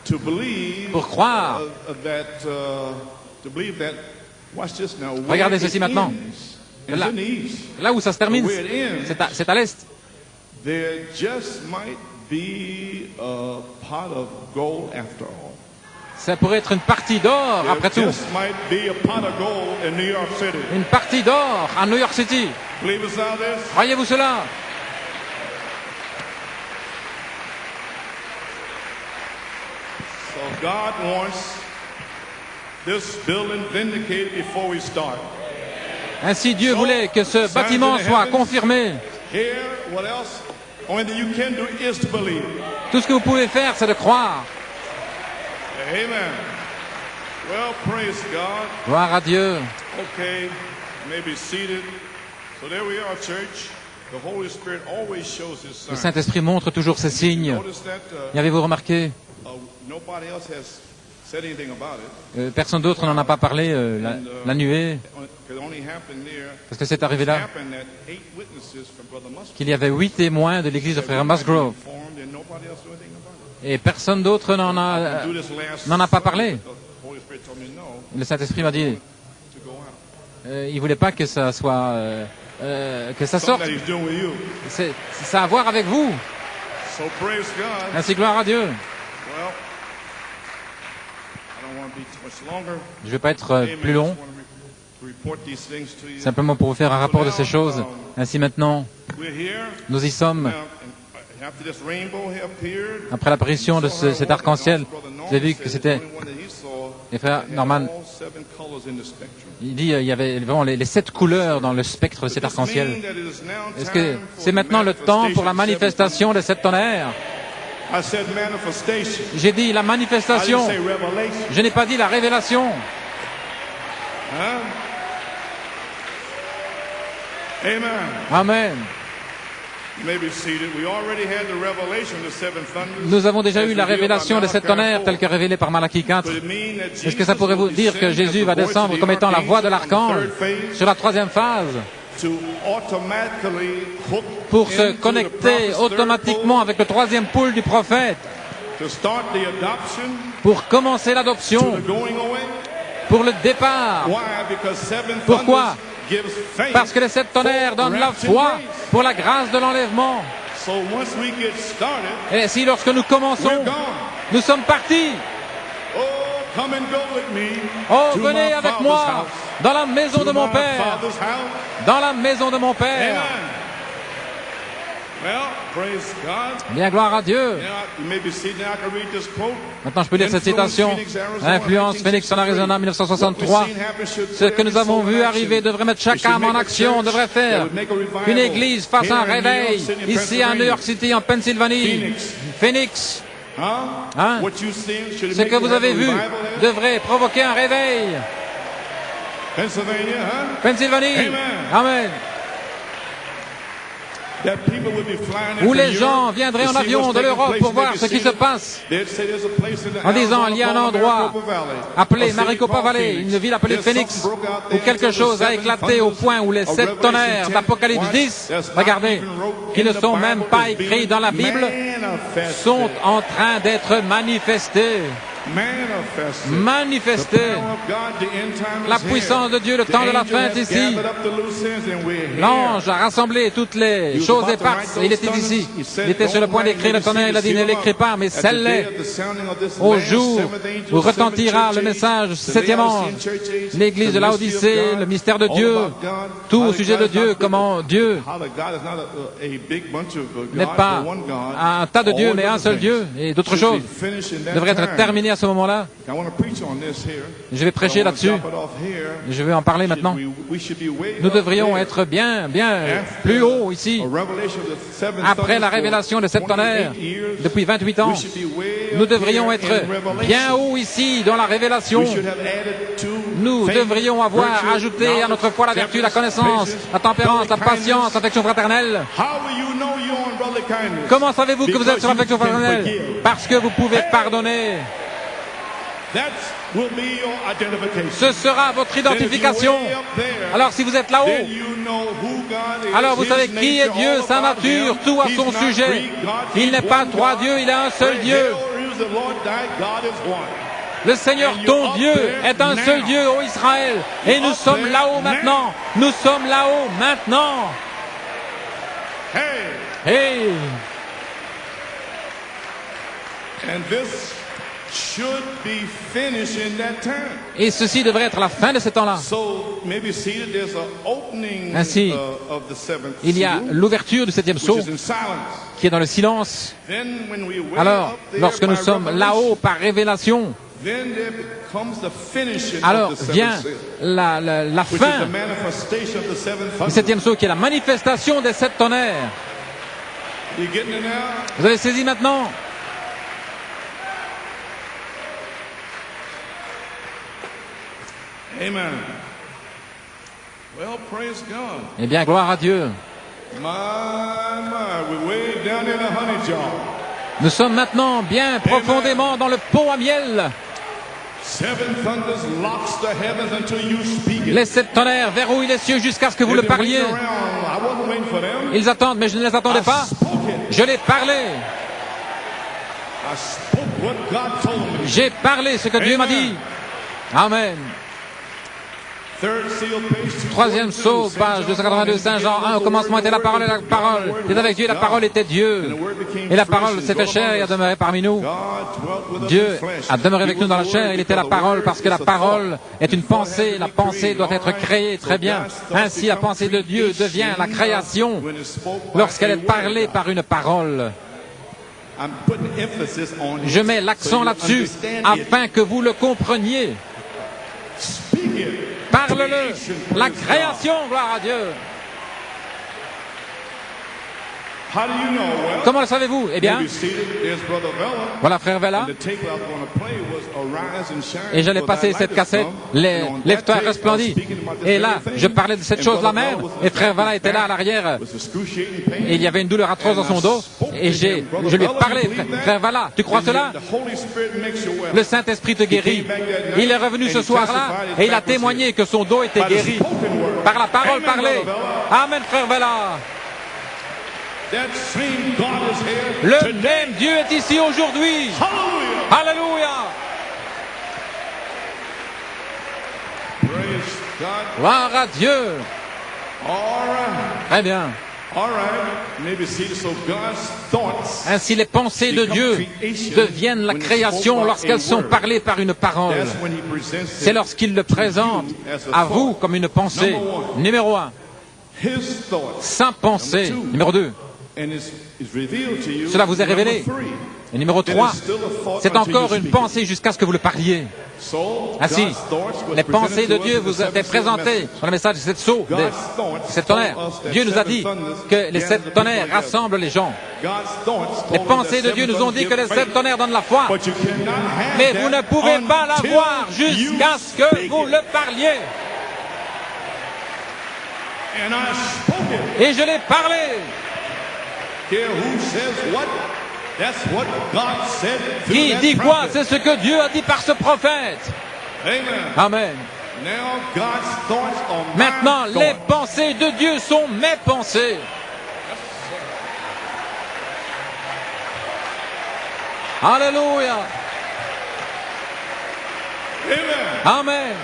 To believe Pour croire. To believe that. Watch this now. Where Regardez it ceci maintenant. ends, it's Là. in the east. Là où ça se termine, Where it ends, c'est à l'est. there just might be a pot of gold after all. Ça pourrait être une partie d'or, après There tout. just might be a pot of gold in New York City. Une partie d'or à New York City. Believe us out this? Croyez-vous cela? So God wants this building vindicated before we start. Ainsi, Dieu voulait que ce bâtiment soit confirmé. Here, what else? Only thing you can do is to believe. Tout ce que vous pouvez faire, c'est de croire. Amen. Well, praise God. Gloire à Dieu. Okay, you may be seated. So there we are, church. The Holy Spirit always shows His Le signs. Saint-Esprit montre toujours ses signes. Notice that Y avez-vous remarqué? nobody else has said anything about it. Personne d'autre n'en a pas parlé, la nuée, It only happened there. parce que c'est arrivé là Happened that 8 witnesses from Brother Musgrove qu'il y avait 8 témoins de l'église de Frère Musgrove. informed and nobody else knew anything about it. Et personne d'autre n'en Do this last a pas parlé. Sunday, the Holy Spirit told me no Le Saint-Esprit m'a dit, to go out. il voulait pas que ça soit, que ça sorte. Something that He's doing with you. Ça a à voir avec vous. So praise God. Ainsi, gloire à Dieu. Well, I don't want to be too much longer. Je vais pas être Amen. plus long, I just want to report these things to you. simplement pour vous faire un rapport de ces choses. Ainsi maintenant, We're here. nous y sommes. Now, and after this rainbow here appeared, Après l'apparition de cet arc-en-ciel, vous avez vu que c'était les frères Norman. Il dit il y avait vraiment les 7 couleurs dans le spectre de cet arc-en-ciel. Est-ce que c'est maintenant le temps pour la manifestation des 7 tonnerres? J'ai dit la manifestation. Je n'ai pas dit la révélation. Amen. Amen. You may be seated. We already had the revelation of the seven thunders. Nous avons déjà as eu la revealed by révélation des 7 Malachi tonnerres 4. telle que révélée par Malachie 4. Could it mean that Est-ce que ça Jesus pourrait vous will dire que descend Jésus as va the voice descendre of the comme étant la voix de archangel on the l'archange third phase sur la 3e phase to automatically hook pour se into the connecter prophet's automatiquement third avec le 3e pôle du prophète, pole, to start the adoption, pour commencer to l'adoption, the going away? pour le départ? Why? Because seven Pourquoi? thunders gives faith. Parce que les 7 tonnerres for donnent la rapture foi grace. pour la grâce de l'enlèvement. So once we get started, Et si lorsque nous commençons, we're gone. nous sommes partis. Oh, come and go with me Oh, to venez my avec Father's moi house. dans la maison de To mon my Père. Father's house. Dans la maison de mon Père. Amen. Well, praise God. Bien, gloire à Dieu. Now, you may be seated. Now I can read this quote. Maintenant, je peux lire cette citation. Influence Phoenix en Arizona 1963. Ce que nous avons vu arriver devrait mettre chaque âme en action, devrait faire qu'une église fasse un réveil ici à New York City, en Pennsylvanie. Phoenix. Hein? What you see should Ce make que you vous have a avez vu revival here. devrait provoquer un réveil. Pennsylvania, huh? Pennsylvanie. Amen. Amen. That people would be flying in Où from les gens Europe viendraient to en see avion what's de taking l'Europe place pour and voir they'd ce qui see se it. passe, They'd say there's a place in the en disant il y a un Arizona endroit Maricopa Valley, appelé a city Maricopa called Valley, Phoenix. une ville appelée There's Phoenix, something broke out où there quelque until the chose a seven éclaté au thunders point où les of 7 tonnerres Revelation d'Apocalypse 10, 10, that's not regardez, even wrote qui in ne the sont Bible, même pas is being écrits dans la Bible, manifested. sont en train d'être manifestés. Manifested. Manifestés. The power of God, the end time is La here. puissance de Dieu, le The temps de la angel fin has est ici. gathered up the loose ends and we're here. L'ange a rassemblé toutes les choses éparses et il était ici. Il était sur le point d'écrire le tonnerre, il a dit ne l'écris pas, mais scelle-les. Au jour où retentira le message du septième ange, l'église de Laodicée, le mystère de Dieu, tout au sujet de Dieu, comment Dieu n'est pas un tas de dieux, mais un seul Dieu, et d'autres choses devraient être terminées à ce moment-là. Je vais prêcher là-dessus. Je vais en parler maintenant. Nous devrions être bien plus haut ici. Après la révélation des 7 tonnerres, depuis 28 ans, nous devrions être bien haut ici dans la révélation. Nous devrions avoir ajouté à notre foi la vertu, la connaissance, la tempérance, la patience, l'affection fraternelle. Comment savez-vous que vous êtes sur l'affection fraternelle? Parce que vous pouvez pardonner. Ce sera votre identification. Alors si vous êtes là-haut, alors vous savez qui est Dieu, sa nature, tout à son sujet. Il n'est pas trois dieux, il est un seul Dieu. Le Seigneur, ton Dieu, est un seul Dieu, ô Israël. Et nous sommes là-haut maintenant. Nous sommes là-haut maintenant. Hey! Et ceci devrait être la fin de ce temps-là. Ainsi, il y a l'ouverture du septième sceau qui est dans le silence. Alors, lorsque nous sommes là-haut par révélation, alors vient la fin du septième sceau qui est la manifestation des 7 tonnerres. Vous avez saisi maintenant? Amen. Well, praise God. Eh bien, gloire à Dieu. We're way down in a honey jar. Nous sommes maintenant bien profondément dans le pot à miel. Les 7 tonnerres verrouillent les cieux jusqu'à ce que vous le parliez. Ils attendent, mais je ne les attendais pas. Je l'ai parlé. J'ai parlé ce que Dieu m'a dit. Amen. Troisième sceau, page 282, Saint Jean 1, au commencement était la parole et la parole était avec Dieu et la parole était Dieu. Et la parole s'est fait chair et a demeuré parmi nous. Dieu a demeuré avec nous dans la chair, il était la parole parce que la parole est une pensée, la pensée doit être créée, très bien. Ainsi la pensée de Dieu devient la création lorsqu'elle est parlée par une parole. Je mets l'accent là-dessus afin que vous le compreniez. Parle-le, la création, gloire à Dieu. Comment le savez-vous? Eh bien, voilà frère Vella. Et j'allais passer cette cassette, Lève-toi resplendis. Et là, je parlais de cette chose-là même. Et frère Vella était là à l'arrière. Et il y avait une douleur atroce dans son dos. Et je lui ai parlé, frère Vella, tu crois cela? Le Saint-Esprit te guérit. Il est revenu ce soir-là et il a témoigné que son dos était guéri par la parole parlée. Amen, frère Vella. Le même Dieu est ici aujourd'hui. Alléluia. Gloire à Dieu. Très bien. Ainsi les pensées de Dieu deviennent la création lorsqu'elles sont parlées par une parole. C'est lorsqu'il le présente à vous comme une pensée. Numéro 1. Sa pensée. Numéro 2. Cela vous est révélé. Et numéro 3, c'est encore une pensée jusqu'à ce que vous le parliez. Ainsi, les pensées de Dieu vous étaient présentées dans le message de cette sceau, des 7 tonnerres. Dieu nous a dit que les 7 tonnerres rassemblent les gens. Les pensées de Dieu nous ont dit que les 7 tonnerres donnent la foi. Mais vous ne pouvez pas la voir jusqu'à ce que vous le parliez. And I spoke it. Et je l'ai parlé. Here, who says what? That's what God said through Qui that dit quoi? prophet. C'est ce que Dieu a dit par ce prophète. Amen. Amen. Now God's thoughts are my Maintenant, les thoughts. pensées de Dieu sont mes pensées. Alléluia. Amen. Amen.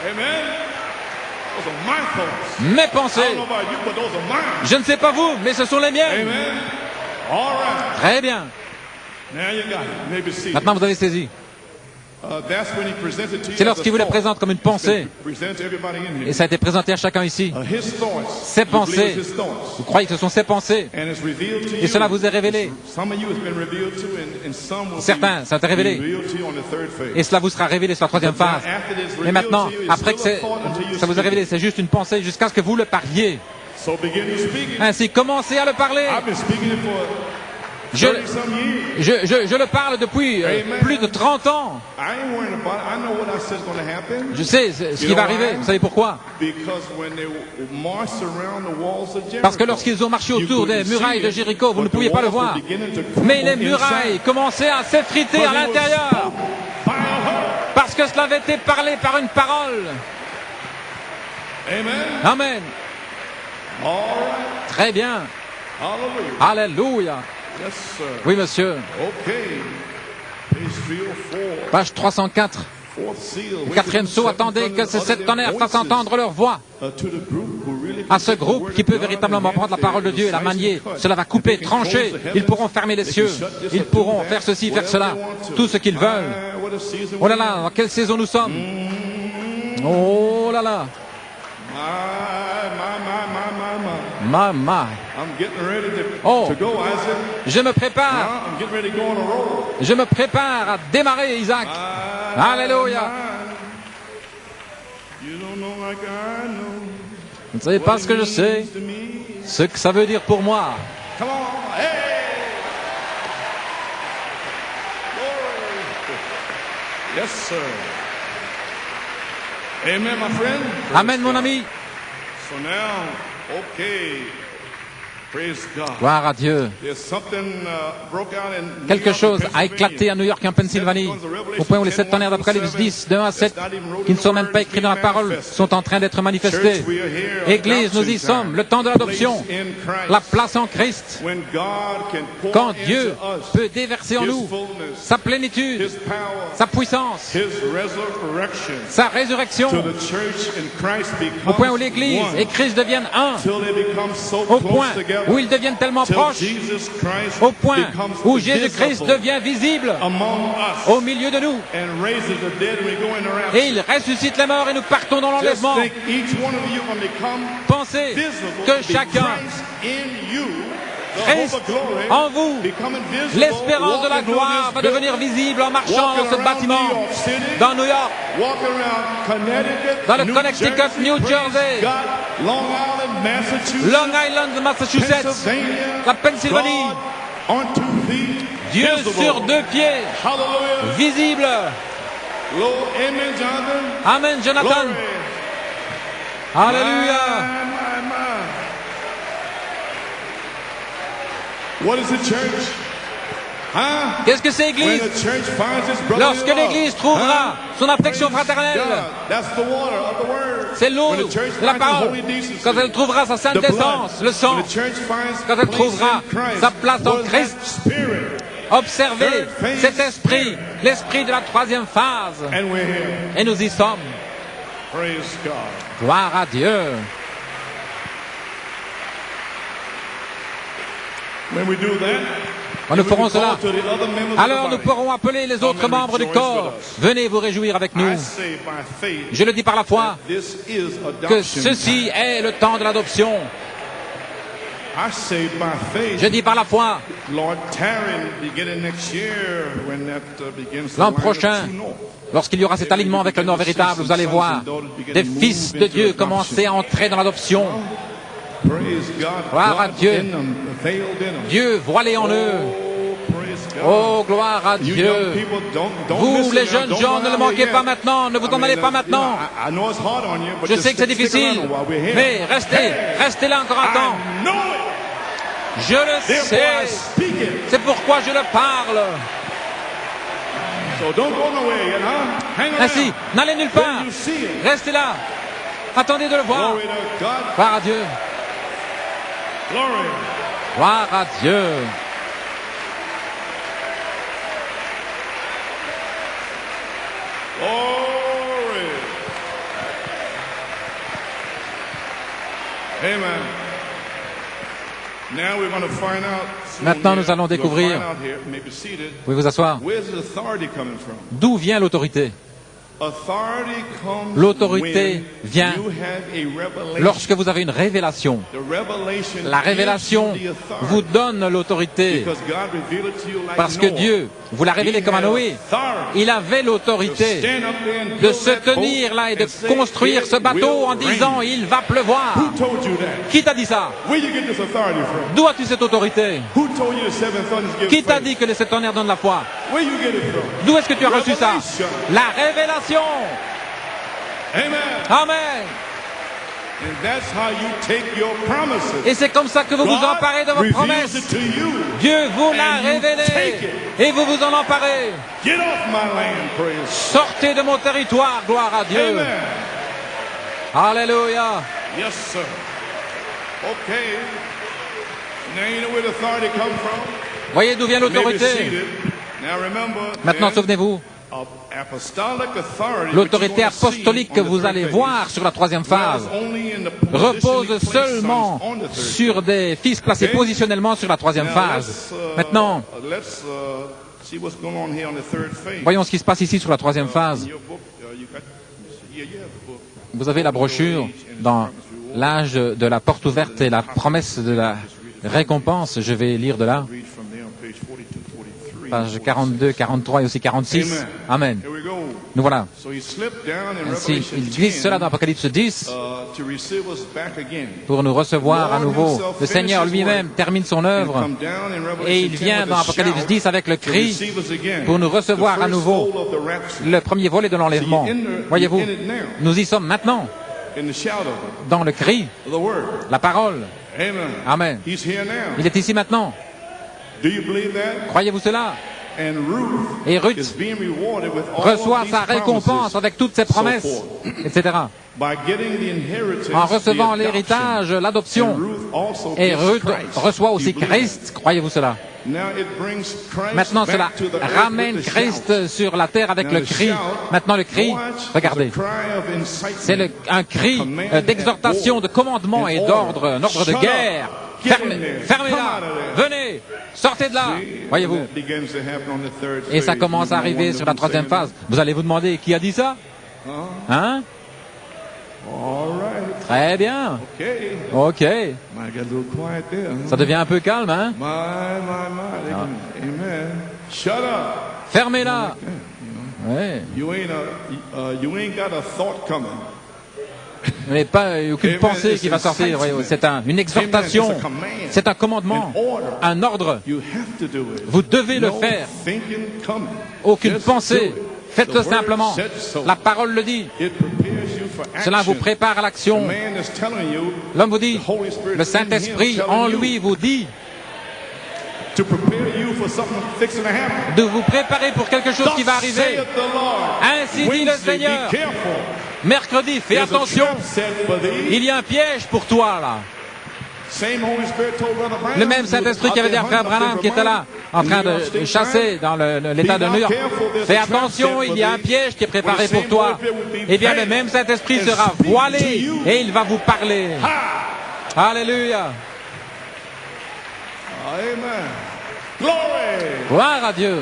Amen. Those are my thoughts. Mes I don't pensées. know about you, but those are mine. Je ne sais pas vous, mais ce sont les miennes. Amen. All right. Très bien. Now you got it. Maybe see. Maintenant, vous avez saisi. That's when he presented to you C'est as a lorsqu'il vous les thought. présente comme une pensée. Present to everybody in Et here. ça a été présenté à chacun ici. His thoughts. Ses You believe pensées. it's his thoughts. Vous croyez que ce sont ses pensées. And it's revealed to Et you. cela vous est révélé. Some of you has been revealed to, and some will Certains, ça a été révélé. be revealed to you on the third phase. Et cela vous sera révélé sur la troisième phase. Mais maintenant, après que ça vous est révélé, c'est juste une pensée jusqu'à ce que vous le parliez. So begin to speak it. Ainsi, commencez à le parler. I've been speaking it for Je, 30 some years. je le parle depuis plus de 30 ans. I ain't worrying about it. I know what I said is going to happen. Je sais ce qui va arriver. Vous savez pourquoi? Because when they marched around the walls of Jericho, Parce que lorsqu'ils ont marché autour des murailles de Jéricho, vous ne pouviez pas le voir. Mais les murailles commençaient à s'effriter à l'intérieur. Parce que cela avait été parlé par une parole. Amen. Amen. All right. Très bien. Hallelujah. Alléluia. Yes, sir. Oui, monsieur. Okay. Page 304. Page 304. Fourth seal. Le quatrième sceau, attendez que ces sept tonnerres fassent entendre leur voix. À ce groupe qui peut véritablement prendre la parole de Dieu et la manier. Cela va couper, trancher. Ils pourront fermer les cieux. Ils pourront faire ceci, faire cela. Tout ce qu'ils veulent. Oh là là, dans quelle saison nous sommes? Oh là là. Ma. I'm getting ready Oh. to go, Isaac. Je me prépare. I'm getting ready to go on a roll. Je me prépare à démarrer, Isaac. Alléluia. You don't know like I know. Vous ne savez pas ce que je sais, To me. ce que ça veut dire pour moi. Come on. Hey. Glory. Yes, sir. Amen, my friend. Amen, mon ami. So now, okay. Praise God. Gloire à Dieu. There's something broke out in New Quelque York chose and a éclaté à New York et en Pennsylvanie, au point où les sept tonnerres d'Apocalypse 10, de 1 à 7, qui ne sont même pas écrits dans la parole, sont en train d'être manifestés. Église, nous y sommes, le temps de l'adoption, la place en Christ, When God can pour quand into Dieu us peut déverser en His nous fullness, sa plénitude, His power, sa puissance, His resurrection, sa résurrection, till the church and Christ au point où becomes l'Église one, et Christ deviennent un, till they become so au close point together, où ils deviennent tellement till proches, Jesus Christ au point becomes où Jésus-Christ visible devient visible among us au milieu de nous. and raises the dead and we go in the rapture. Et il ressuscite les morts et nous partons dans Just l'enlèvement. think each one of you will become Pensez visible que to be chacun, Christ in you, the Christ hope of glory, en vous, becoming visible, l'espérance de la walking through gloire this va devenir visible en marchant dans ce bâtiment, dans New York, walking around Connecticut, dans le New Connecticut, Jersey, New praise Jersey, God, Long Island, Massachusetts, Long Island, Massachusetts, Pennsylvania, la Pennsylvanie. God on 2 feet, Dieu visible. sur 2 pieds, Hallelujah. visible. Lord, amen, Jonathan. Amen, Jonathan. Glory. Alléluia. My. What is the church? Huh? Qu'est-ce que c'est, When Église? the church finds its brotherly Lorsque love. l'Église trouvera son affection fraternelle, God, that's the water of the word. c'est l'eau When the church de la finds parole. the holy decency, Quand elle trouvera sa sainte the blood. essence, le sang, When the church finds quand elle place trouvera in Christ, sa place en what is Christ, that spirit? observez cet esprit, l'esprit de la troisième phase. And we're here. Et nous y sommes. Praise God. Gloire à Dieu. When we do that, Quand nous ferons we call cela, to the other members of alors the nous body. pourrons appeler les autres membres du corps. Venez vous réjouir avec nous. I say by faith, Je le dis par la foi this is que adoption. ceci est le temps de l'adoption. I say by faith, Je dis par la foi, Lord Taryn, beginning next year, when that begins to l'an line up prochain, true north. lorsqu'il y aura cet alignement avec le Nord véritable, vous allez voir des fils de Dieu commencer à entrer dans l'adoption. Praise God. Gloire à God Dieu. in them, veiled in them. Dieu voilé en eux. Oh, praise Oh, gloire à You Dieu. young people, don't Vous, miss les it now. jeunes Don't gens, run ne le out manquez here pas yet. maintenant, ne vous en allez pas maintenant. I know it's hard on you, but Je just sais que c'est stick difficile, around while we're here. mais restez là encore un temps. I know it. Je le Therefore, I sais. speak it. C'est pourquoi je le parle. So don't go nowhere yet, huh? Hang around. Ainsi, n'allez nulle part. When you see it, Restez là. Attendez de le voir. glory to God. Gloire à Dieu. Glory. Gloire à Dieu. Glory. Amen. Now we're going to find out. Maintenant, nous allons découvrir. You'll find out here, maybe seated. Vous pouvez vous asseoir. Where's the authority coming from? D'où vient l'autorité? Authority comes L'autorité when vient you have a revelation. lorsque vous avez une révélation. The revelation La révélation gives you the authority. vous donne l'autorité. Because God revealed it to you like Parce que Noah. Dieu vous l'a révélé He comme à had Noé. authority Il avait to l'autorité stand up there and de build se that boat tenir là et de and say, construire ce "It bateau en will disant rain." il va pleuvoir. Who told you that? Qui t'a dit ça? Where you get this authority from? D'où as-tu cette autorité? Who told you the seven thunders give Qui t'a faith? dit que les sept tonnerres donnent la foi? Where you get it from? D'où est-ce que tu as reçu ça? Revelation. La révélation. Amen. Amen. And that's how you take your promises. Et c'est comme ça que vous vous God emparez de vos reveals promesses. it to you. Dieu vous l'a And you révélé take it. et vous vous en emparez. Get off my land, praise. Sortez de mon territoire, gloire à Dieu. Amen. Alléluia. Yes, sir. Okay. Now you know where the authority comes from. Voyez d'où vient Maybe l'autorité. seated. Now remember, Maintenant, then, souvenez-vous, apostolic authority, l'autorité which you're gonna see apostolique on que the vous third allez phase, voir sur la troisième phase dwells only in the positionally repose placed seulement sons on the third sur des fils placés Okay. positionnellement sur la troisième Now, phase. Maintenant, let's see what's going on here on the third phase. voyons ce qui se passe ici sur la troisième phase. In your book, you got, yeah, you have the book. Vous avez la brochure dans l'âge de la porte ouverte et la promesse de la récompense. Je vais lire de là, Read from there on page 42, 43. pages 42, 43 et aussi 46. Amen. Here we go. Nous voilà. So he slipped down in Ainsi, Revelation il glisse cela dans 10 Apocalypse 10 to receive us back again. pour nous recevoir à nouveau. Le Seigneur lui-même termine son œuvre Come down in Revelation et il 10 vient with dans a Apocalypse shout 10 avec le to cri receive us again. pour nous recevoir The à first nouveau. fold of the rapture. Le premier volet de l'enlèvement. Voyez-vous, nous y sommes maintenant, In the shout of it, dans le cri, the word. la parole. Amen. Amen. He's here now. Il est ici maintenant. Do you believe that? Croyez-vous cela? And Ruth Et Ruth is being rewarded with all reçoit of these sa récompense promises, avec toutes ses promesses, so forth. etc. By getting the inheritance, En recevant the l'héritage, adoption. l'adoption. And Ruth also Et gets Ruth Christ. reçoit Do aussi you believe that? Christ. Croyez-vous cela? Now it brings Christ Maintenant, back cela to the earth ramène with the Christ shout. sur la terre avec Now le the cri. shout, Maintenant, le cri, watch, regardez, is a cry of incitement, c'est un cri command d'exhortation, and de commandement et and d'ordre, un ordre de Shut guerre. up. Get in there. Fermez-la, Come out of there. venez, sortez de là. See, Voyez-vous? that begins to happen on the third Et ça phase. commence You à know, arriver wonder sur la who's troisième saying phase. Vous allez vous demander qui a dit ça? Hein? it. All right. Très bien. Okay. Ok. Might get a little quiet there. Huh? Ça devient un peu calme, hein? My. Amen. Shut up. Fermez-la. Ouais. You ain't got a thought coming. Vous n'avez pas aucune Amen. pensée qui va sortir. Voyez-vous. C'est une exhortation. Amen. It's a command. C'est un commandement. An order. Un ordre. You have to do it. Vous devez le No faire. thinking coming. Aucune Just pensée. do it. Faites-le The word simplement. said so. La parole le dit. It prepares you for action. Cela vous prépare à The l'action. man is telling you, L'homme vous dit, the Holy Spirit le in Saint-Esprit him en telling lui vous dit to prepare you for something fixing to happen. de vous préparer pour quelque chose qui va Thus arriver. saith the Lord. Ainsi dit le Wednesday, Seigneur. be careful. Mercredi, fais There's a attention. trap set for thee. Il y a un piège pour toi là. Same Holy Spirit told Brother Branham, Le même Saint-Esprit qui avait dit à Frère Branham qui était là en train de chasser dans l'État de New York. Fais attention, il y a un piège qui est préparé pour toi. Eh bien, le même Saint-Esprit sera voilé et il va vous parler. Alléluia. Amen. Glory. Gloire à Dieu.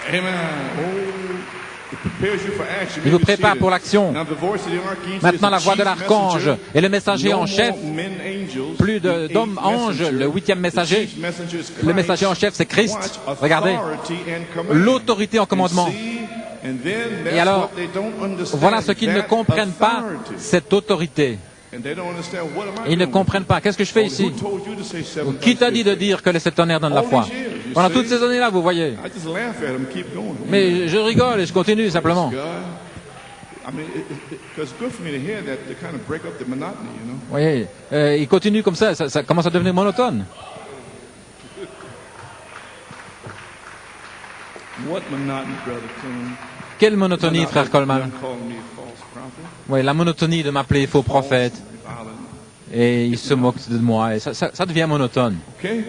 Amen. Il vous prépare pour l'action. Maintenant, la voix de l'archange et le messager en chef, plus d'hommes anges, le 8e messager. Le messager en chef, c'est Christ. Regardez, l'autorité en commandement. Et alors, voilà ce qu'ils ne comprennent pas, cette autorité. Ils ne comprennent pas. Qu'est-ce que je fais ici? Qui t'a dit de dire que les sept tonnerres donnent la foi? Pendant toutes ces années-là, vous voyez. I just laugh at him, keep going. Mais je rigole et je continue simplement. God. I mean, it's good for me to hear that to kind of break up the monotony, you know. Vous voyez, il continue comme ça commence à devenir monotone. What monotony, Brother Coon? Quelle monotonie, frère Coleman? Them calling me a false prophet. Oui, la monotonie de m'appeler faux prophète. Violent. Et il se moque de moi. Et ça devient monotone. Okay?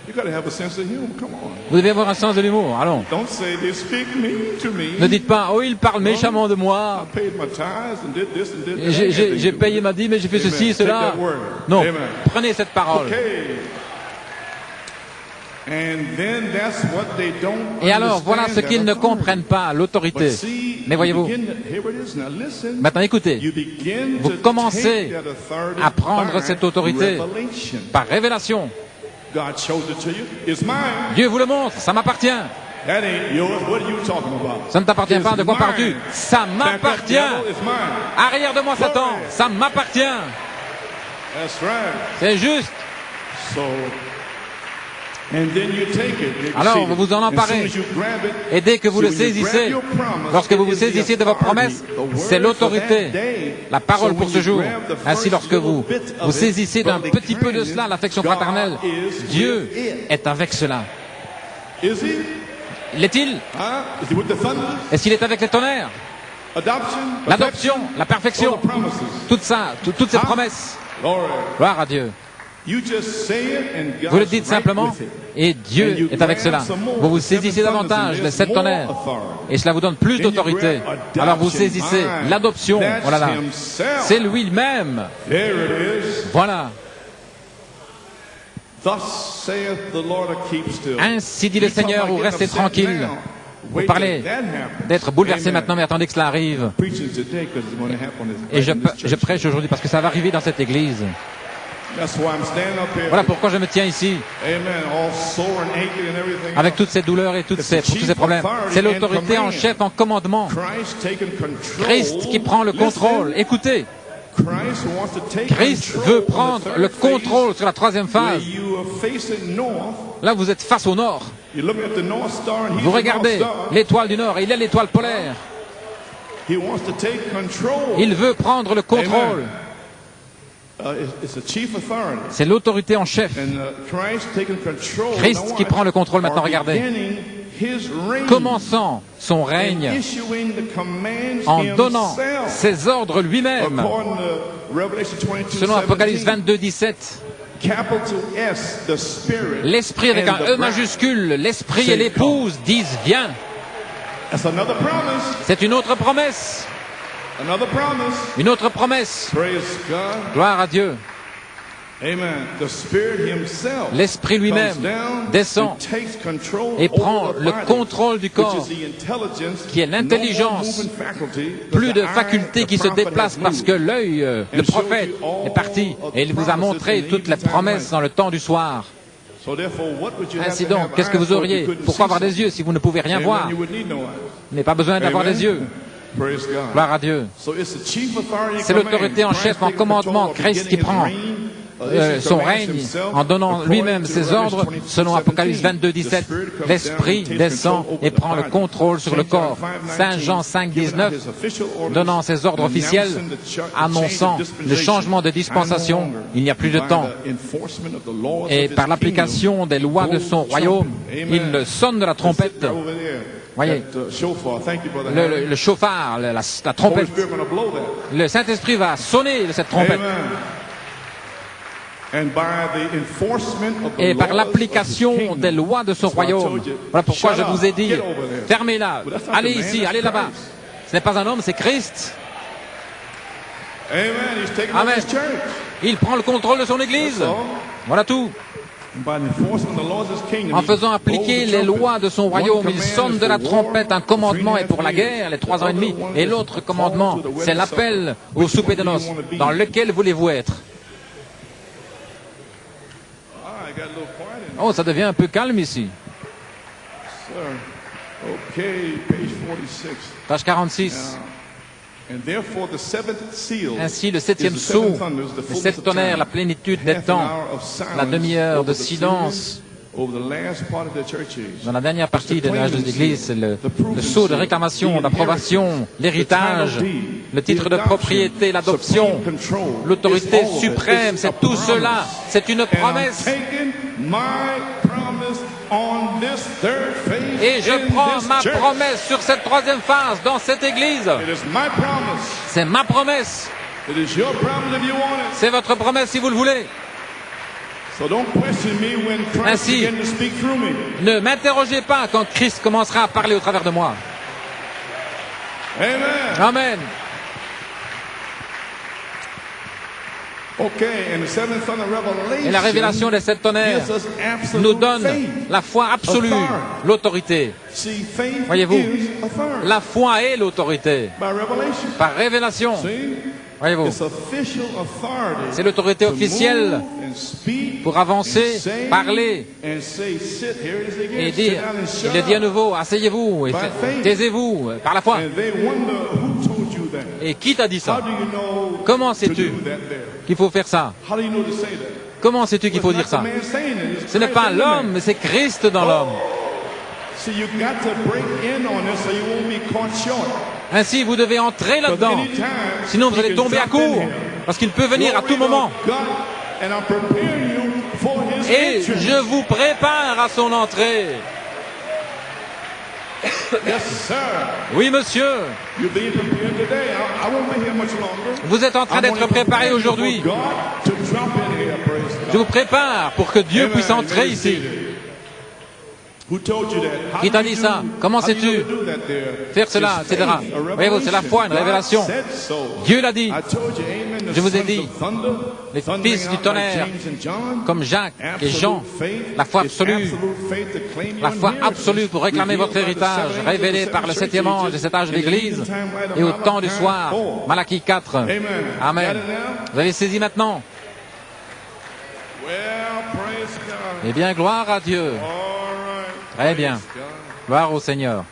You got to have a sense of humor. Come on. Vous devez avoir un sens de l'humour. Allons. Don't say they speak mean to me. Ne dites pas, oh, il parle méchamment de moi. I paid my tithes and did this and did Et that. j'ai payé ma dîme, mais j'ai fait Amen. ceci, Take cela. that word. Non, Amen. prenez cette parole. Okay. And then that's what they don't Et alors, voilà ce understand, qu'ils ne that comprennent pas, l'autorité. But see, Mais voyez-vous, here it is. Now listen. maintenant écoutez, You begin vous to commencez take that authority à prendre by cette autorité revelation. par révélation. God showed it to you. It's mine. Dieu vous le montre, ça m'appartient. That ain't yours. What are you talking about? Ça ne t'appartient It's pas, de quoi mine. parles-tu? Ça Back up, m'appartient. devil, it's mine. Arrière de moi, Satan, ça m'appartient. That's right. C'est juste. So, and then you take it. You Alors, see, vous vous en emparez. as soon as you grab it, Et dès que vous see, le when you grab saisissez, your promise, lorsque vous it vous is the saisissez de vos authority, promesses, the word c'est for l'autorité, that day. la parole So pour when ce you jour. grab the Ainsi, first lorsque little vous bit of vous it, saisissez d'un brotherly petit peu de kindness, cela, l'affection God fraternelle, is Dieu with it. est avec cela. Is he? L'est-il? Is he with the thunder? Est-ce qu'il est avec les tonnerres? Adoption? L'adoption, la All perfection, the promises. tout ça, toutes ces promesses. Glory. Gloire à Dieu. You just say it and God's Vous le dites right simplement with it. et Dieu est avec cela. Vous vous saisissez davantage les 7 tonnerres et cela vous donne plus d'autorité. Alors vous saisissez l'adoption. Voilà là. C'est lui-même. There it is. Voilà. Thus saith the Lord, keep still. Ainsi dit le You talk Seigneur, about vous getting restez upset tranquille. now. Vous Wait parlez till that happens. d'être bouleversé Amen. maintenant, mais attendez que cela arrive. Preaching today 'cause it's going to happen Et in this je church. prêche aujourd'hui parce que ça va arriver dans cette église. That's why I'm standing up here. Voilà pourquoi je me tiens ici, Amen. All sore and aching and everything. avec toutes ces douleurs et pour tous ces problèmes. C'est l'autorité en chef, en commandement. Christ taking control. Christ qui prend le contrôle. Listen. Écoutez, Christ wants to take Christ control veut on the prendre third le phase, contrôle sur la troisième where phase. you are facing north. Là, vous êtes face au nord. You're looking at the North Star and he's Vous the regardez North Star. l'étoile du nord et il est l'étoile polaire. He wants to take control. Il veut prendre le contrôle. It's a chief authority. C'est l'autorité en chef. And Christ taking control. Christ Now qui watch. prend le contrôle maintenant, Or regardez. beginning his reign Commençant son and règne issuing the commands en donnant himself. ses ordres lui-même. According to Revelation 22, Selon Apocalypse 17, 22, 17, capital S, the Spirit. l'esprit avec and un the E bride. majuscule, l'esprit et l'épouse disent viens. That's another promise. C'est une autre promesse. Another promise. Une autre promesse. Praise God. Gloire à Dieu. Amen. The Spirit himself L'esprit lui-même comes down descend and takes control et prend over the le body, contrôle du which corps, is the intelligence, qui est l'intelligence. Plus de facultés qui se déplacent parce que l'œil, le prophète, est parti et il vous a montré toutes les promesses dans le temps du soir. Ainsi donc, qu'est-ce que vous auriez? Pourquoi avoir des yeux si vous ne pouvez rien voir? Vous n'avez pas besoin d'avoir des yeux. Gloire à Dieu. C'est l'autorité en chef, en commandement, Christ qui prend son règne en donnant lui-même ses ordres, selon Apocalypse 22, 17. L'Esprit descend et prend le contrôle sur le corps. Saint Jean 5, 19, donnant ses ordres officiels, annonçant le changement de dispensation. Il n'y a plus de temps. Et par l'application des lois de son royaume, il sonne de la trompette. Voyez, le chauffard, la trompette. Le Saint-Esprit va sonner de cette trompette. Et par l'application des lois de son royaume. Voilà pourquoi je vous ai dit, fermez-la, allez ici, allez là-bas. Ce n'est pas un homme, c'est Christ. Amen. Il prend le contrôle de son Église. Voilà tout. En faisant appliquer les lois de son royaume, il sonne de la trompette. Un commandement est pour la guerre, les 3 ans et demi. Et l'autre commandement, c'est l'appel au souper de noces. Dans lequel voulez-vous être? Oh, ça devient un peu calme ici. Page 46. Ainsi, le 7e sceau, les 7 tonnerres, la plénitude des temps, la demi-heure de silence over the last part of the church age. Dans la dernière partie de l'âge de l'Église, c'est le sceau de réclamation, d'approbation, l'héritage, le titre de propriété, l'adoption, l'autorité suprême, c'est tout cela. C'est une promesse. Et je prends ma promesse sur cette troisième phase, dans cette Église. C'est ma promesse. C'est votre promesse si vous le voulez. Ainsi, ne m'interrogez pas quand Christ commencera à parler au travers de moi. Amen. Et la révélation des sept tonnerres nous donne la foi absolue, l'autorité. Voyez-vous, la foi est l'autorité. Par révélation. Voyez-vous, c'est l'autorité officielle pour avancer, parler et dire, il le dit à nouveau, asseyez-vous et taisez-vous par la foi. Et qui t'a dit ça? Comment sais-tu qu'il faut faire ça? Comment sais-tu qu'il faut dire ça? Ce n'est pas l'homme, mais c'est Christ dans l'homme. Ainsi, vous devez entrer là-dedans. Sinon, vous allez tomber à court. Parce qu'il peut venir à tout moment. Et je vous prépare à son entrée. Oui, monsieur. Vous êtes en train d'être préparé aujourd'hui. Je vous prépare pour que Dieu puisse entrer ici. Qui t'a dit ça? Comment sais-tu faire cela, etc. Voyez-vous, c'est la foi, une révélation. Dieu l'a dit. Je vous ai dit, les fils du tonnerre, comme Jacques et Jean, la foi absolue pour réclamer votre héritage, révélé par le septième ange de cet âge de l'Église, et au temps du soir, Malachie 4. Amen. Vous avez saisi maintenant? Eh bien, gloire à Dieu. Très bien. Gloire au Seigneur.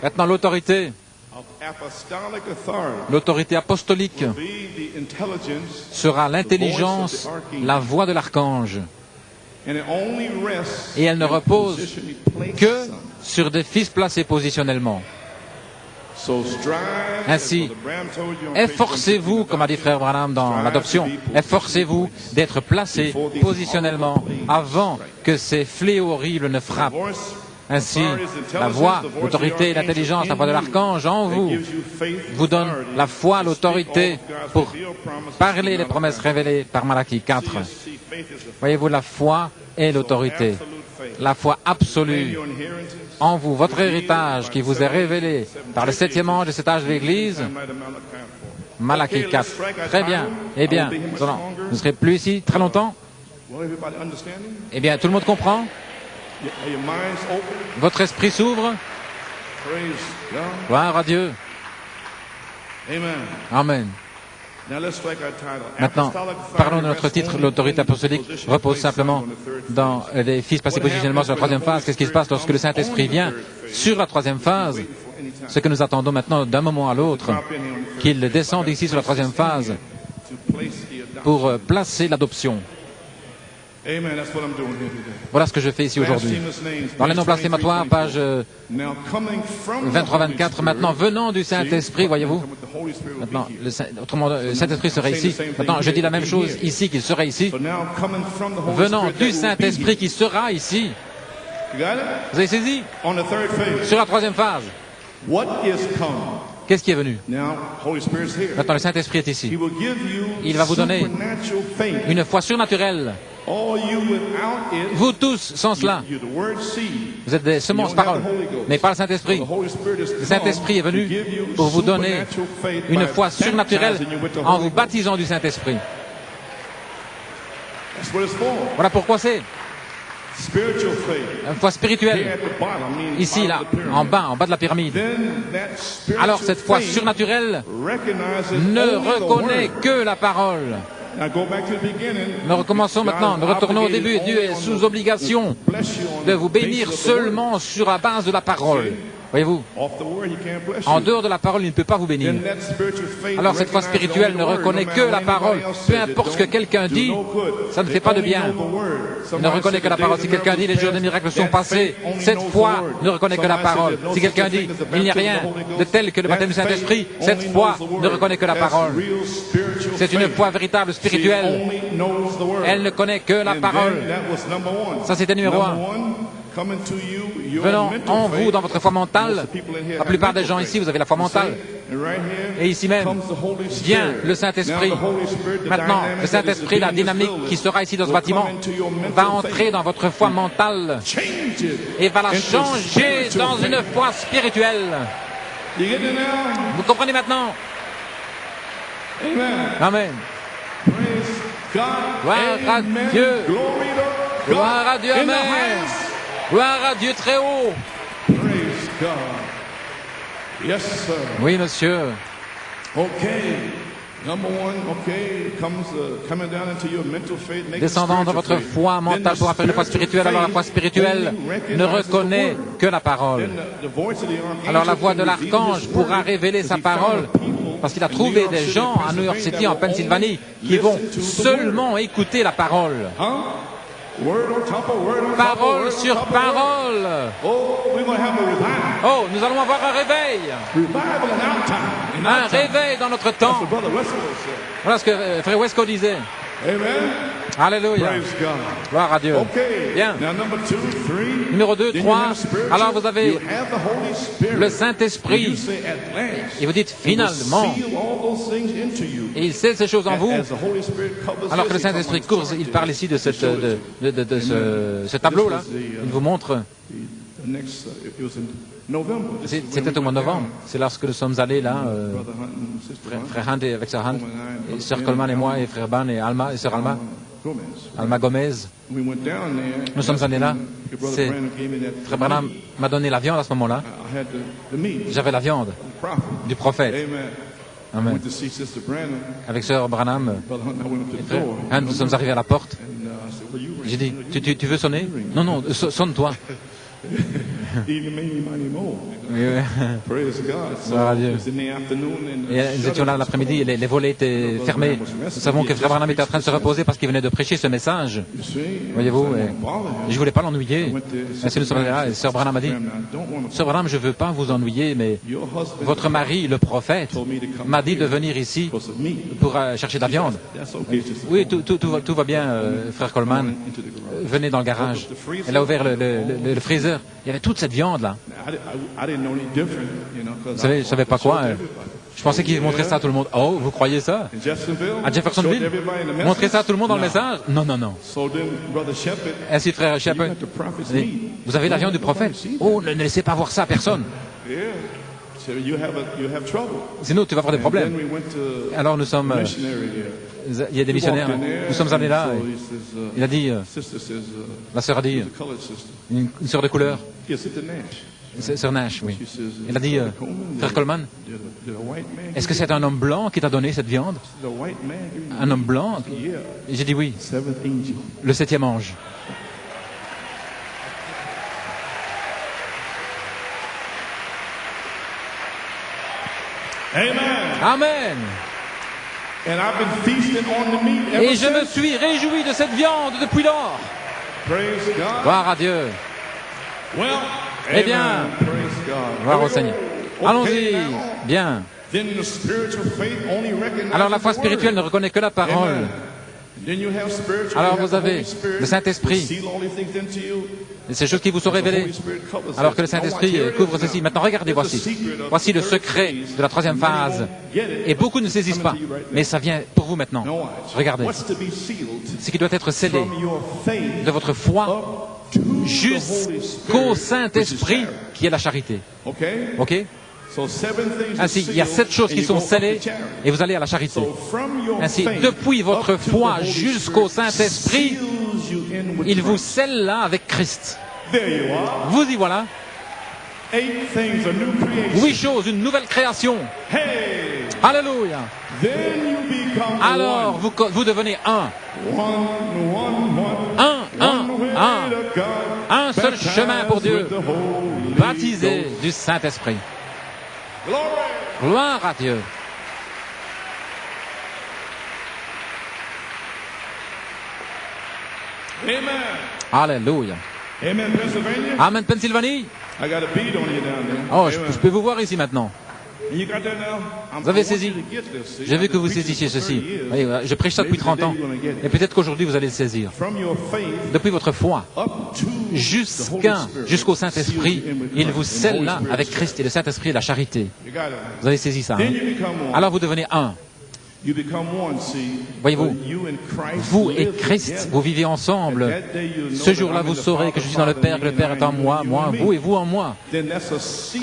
Maintenant, l'autorité apostolique sera l'intelligence, la voix de l'archange. Et elle ne repose que sur des fils placés positionnellement. Ainsi, efforcez-vous, comme a dit Frère Branham dans l'adoption, efforcez-vous d'être placés positionnellement avant que ces fléaux horribles ne frappent. Ainsi, la voix, l'autorité, l'intelligence, la voix de l'archange en vous donne la foi, l'autorité pour parler les promesses révélées par Malachie 4. Voyez-vous, la foi et l'autorité, la foi absolue en vous, votre héritage qui vous est révélé par le septième ange de cet âge de l'Église, Malachie 4. Très bien. Eh bien, vous ne serez plus ici très longtemps? Eh bien, tout le monde comprend? Votre esprit s'ouvre? Gloire à Dieu. Amen. Maintenant, parlons de notre titre. L'autorité apostolique repose simplement dans les fils passés positionnellement sur la troisième phase. Qu'est-ce qui se passe lorsque le Saint-Esprit vient sur la troisième phase? Ce que nous attendons maintenant d'un moment à l'autre, qu'il descende ici sur la troisième phase pour placer l'adoption. Voilà ce que je fais ici aujourd'hui. Dans les noms blasphématoires, page 23-24, maintenant, venant du Saint-Esprit, voyez-vous, maintenant, le Saint-Esprit serait ici. Maintenant, je dis la même chose ici, qu'il serait ici. Venant du Saint-Esprit qui sera ici. Vous avez saisi? Sur la troisième phase. Qu'est-ce qui est venu? Maintenant, le Saint-Esprit est ici. Il va vous donner une foi surnaturelle. Vous tous, sans cela, vous êtes des semences paroles, mais pas le Saint-Esprit. Le Saint-Esprit est venu pour vous donner une foi surnaturelle en vous baptisant du Saint-Esprit. Voilà pourquoi c'est une foi spirituelle. Ici, là, en bas de la pyramide. Alors cette foi surnaturelle ne reconnaît que la parole. Nous recommençons maintenant, nous retournons au début. Dieu est sous obligation de vous bénir seulement sur la base de la parole. Voyez-vous, Off the word, he can't bless en you. dehors de la parole, il ne peut pas vous bénir. Then that spiritual faith Alors cette foi recognizes spirituelle only ne the word, reconnaît no que matter la what parole. anybody else Peu says, importe it ce que don't quelqu'un do dit, no good. ça ne fait They pas de only bien. know the word. Il ne Somebody reconnaît said que la the parole. days Si of quelqu'un dit les miracles jours des miracles sont that passés, faith only cette knows the foi word. ne reconnaît que la Somebody said parole. there's no Si quelqu'un such dit thing as the il n'y a baptism rien of the Holy de Ghost, tel que le baptême du that Saint-Esprit, faith cette only foi knows the word. ne reconnaît que la That's parole. real spiritual C'est une faith. foi véritable, She spirituelle. only knows the word. Elle ne connaît que la And parole. then that was number one. Ça, c'était numéro un. Number one, coming to you, your Venant mental en vous faith. dans votre foi mentale. Most of the people in here La have plupart des mental gens faith. ici, vous avez la foi You mentale. see? And right here Et ici même comes the Holy Spirit. vient le Saint-Esprit. Now, the Holy Spirit, the Maintenant, dynamic le Saint-Esprit, la that is to be in this dynamique building qui sera ici dans ce will bâtiment, come into your mental va entrer faith. dans votre foi mentale Change it et va la into changer spiritual dans faith. une foi spirituelle. You get it now? Vous comprenez maintenant? Amen. Amen. Praise God. Gloire à Amen. Dieu. Glory to God. Gloire à Dieu, In the Amen. highest. Gloire à Dieu très haut. Praise God. Yes, sir. Oui, monsieur. Okay. Number one, okay, coming down into your mental faith, make it Descendant dans spiritual votre faith. foi Then mentale the pour faire une foi spiritual spirituelle, alors la foi faith spirituelle only ne recognizes the reconnaît word. que la parole. Then the voice of the archangel Alors la voix de can reveal l'archange his pourra word, révéler sa because he parole, found people parce qu'il a in New trouvé York des City, gens à New York City, en Pennsylvania, Pennsylvanie, that qui vont will only listen to the seulement écouter la parole. word. Huh? Word on top of word on top of Parole word on sur top of word. parole. Oh, we're going to have a revival. Oh, nous allons avoir un réveil. Revival in our time. In Un our time. réveil dans notre That's temps. what Brother Westwood said. Voilà ce que Frère Wesco disait. Amen. Alléluia. Praise God. Gloire à Dieu. Okay. Bien. Now number 2, 3. Numéro 2, Then 3. you have spiritual. Alors vous avez You have the Holy Spirit. le And you Saint-Esprit. say at last. Et vous dites He will finalement. seal all those things into you. Et il sait ces choses en vous. As the Holy Spirit covers Alors que le this, he Saint-Esprit comes court, on il parle ici de, to show it to you. ce tableau-là. Il vous montre. The next, it was in November. C'était au mois de novembre. C'est lorsque nous sommes allés là, Brother Hunt and Sister Hunt. Frère Hunt et avec Sœur Hunt, et Sœur Coleman et moi, et Frère Ban et Alma, et Sœur Alma, Gomez. Alma Gomez. We went down there. Nous sommes allés là. Your brother C'est- Branham gave me that Frère Branham m'a donné la viande à ce moment-là. I had the meat. J'avais la viande The prophet. du prophète. Amen. Amen. Went to see Sister Branham. Avec Sœur Branham, Brother Hunt and I went up to the Frère door. Hunt, nous sommes arrivés à la porte. And I said, well, you ring. J'ai dit, tu veux sonner? Non, non, sonne-toi. Even made me mighty more. Oui, oui. Praise God. So Gloire à Dieu. it was in the afternoon and Et nous étions là l'après-midi, et les volets étaient fermés. Nous savons que Frère Branham était en train de se reposer parce qu'il venait de prêcher ce message. you see, Voyez-vous, I et didn't bother him. je ne voulais pas l'ennuyer. Ainsi nous sommes allés là, et Sœur Branham a dit, I don't want to. Sœur Branham, je ne veux pas vous ennuyer, mais Your husband votre mari, le prophète, told me to come m'a dit de here venir ici for some meat. pour chercher de la viande. That's okay, Sister. Oui, tout va bien, Frère Coleman. Into the garage. Venez dans le garage. Elle a ouvert le freezer. Il y avait toute cette viande là. I didn't know any different, you know, because Vous savez, je savais pas quoi. Je pensais qu'il montrait ça à tout le monde. Oh, vous croyez ça? in Jeffersonville, À Jeffersonville? showed everybody in the Montrer message. ça à tout le monde dans le No. message? Non, non, non. So then, Brother Shepherd, Ainsi, Frère you Shepard, got the prophet's dit, meat. vous avez la viande du prophète. Oh, ne laissez pas voir ça à personne. Yeah. So you have trouble. Sinon, tu vas avoir des And then problèmes. we went to Alors nous sommes, missionary there. il y a des missionnaires. Nous sommes allés là. So Et he says, il a dit, sister says, la sœur a dit, a colored sister. une sœur de couleur, Yes, it's a Nash. sœur Nash, oui. She says, Il a dit, Frère Coleman, did a white man est-ce que c'est un homme blanc qui t'a donné cette viande? the white man give you Un homme blanc? Yeah, Et j'ai dit oui, seventh angel. le 7e ange. Amen. Amen. And I've been feasting on the meat ever Et je me since. suis réjoui de cette viande depuis lors. Praise God. Gloire à Dieu. Well, Eh bien, amen. Praise God. Gloire Here au we go. Seigneur. Okay, Allons-y. now, Bien. then the spiritual faith only recognizes Alors la foi the word. spirituelle ne reconnaît que la parole. Amen. Then you have spiritual, Alors you have vous the avez Holy Spirit le Saint-Esprit. will seal all these things into you. Et ces choses qui vous sont The révélées. Holy Spirit covers Alors it. que le Now watch, Saint-Esprit here it couvre is ceci. now. Maintenant regardez, Here's the voici. secret of Voici le the third secret phase. de la troisième Many phase. won't get it, Et but beaucoup ne it's saisissent pas. coming to you right now. Mais ça vient pour vous maintenant. Now watch. Regardez. What's to be sealed Ce qui doit être scellé from your faith de votre foi up to the Holy jusqu'au Spirit, Saint-Esprit which is qui est la charité. Okay? Ok? So seven things are Ainsi, il y a sealed, 7 choses and qui you sont go up to scellées charity. et vous allez à la charité. So from your Ainsi, faith depuis votre up to foi the Holy jusqu'au Spirit Saint-Esprit, seals you in with il vous Christ. scelle là avec Christ. There you are. Vous y voilà. 8 things, a new creation. 8 choses, une nouvelle création. Hey, Alléluia. then you become Alors, vous devenez un. one. Un, One way un. to God. Un seul chemin pour Dieu. Baptisé du Saint-Esprit. Gloire à Dieu. Amen. Alléluia. Amen, Pennsylvania. Amen, Pennsylvanie. I got a bead on you down there. Oh, je peux vous voir ici maintenant. You got that now? Vous avez saisi. J'ai vu que vous saisissiez ceci. Oui, je prêche ça depuis 30 ans. Et peut-être qu'aujourd'hui vous allez le saisir. Depuis votre foi jusqu'au Saint-Esprit, il vous scelle là avec Christ et le Saint-Esprit et la charité. Vous avez saisi ça. Hein? Alors vous devenez un. Voyez-vous, vous et Christ, vous vivez ensemble. Ce jour-là, vous saurez que je suis dans le Père, que le Père est en moi, moi, vous et vous en moi.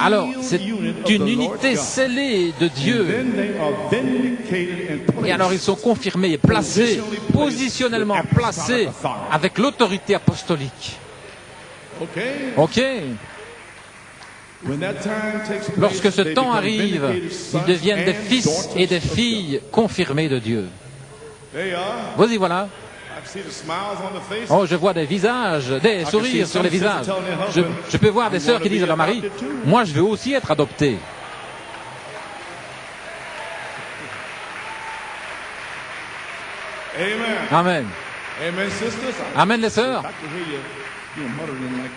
Alors, c'est une unité scellée de Dieu. Et alors, ils sont confirmés et placés, positionnellement placés, avec l'autorité apostolique. Ok. Lorsque ce temps arrive, ils deviennent des fils et des filles confirmés de Dieu. Vous y voilà. Oh, je vois des visages, des sourires sur les visages. Je peux voir des sœurs qui disent à leur mari, moi je veux aussi être adopté. Amen. Amen les sœurs.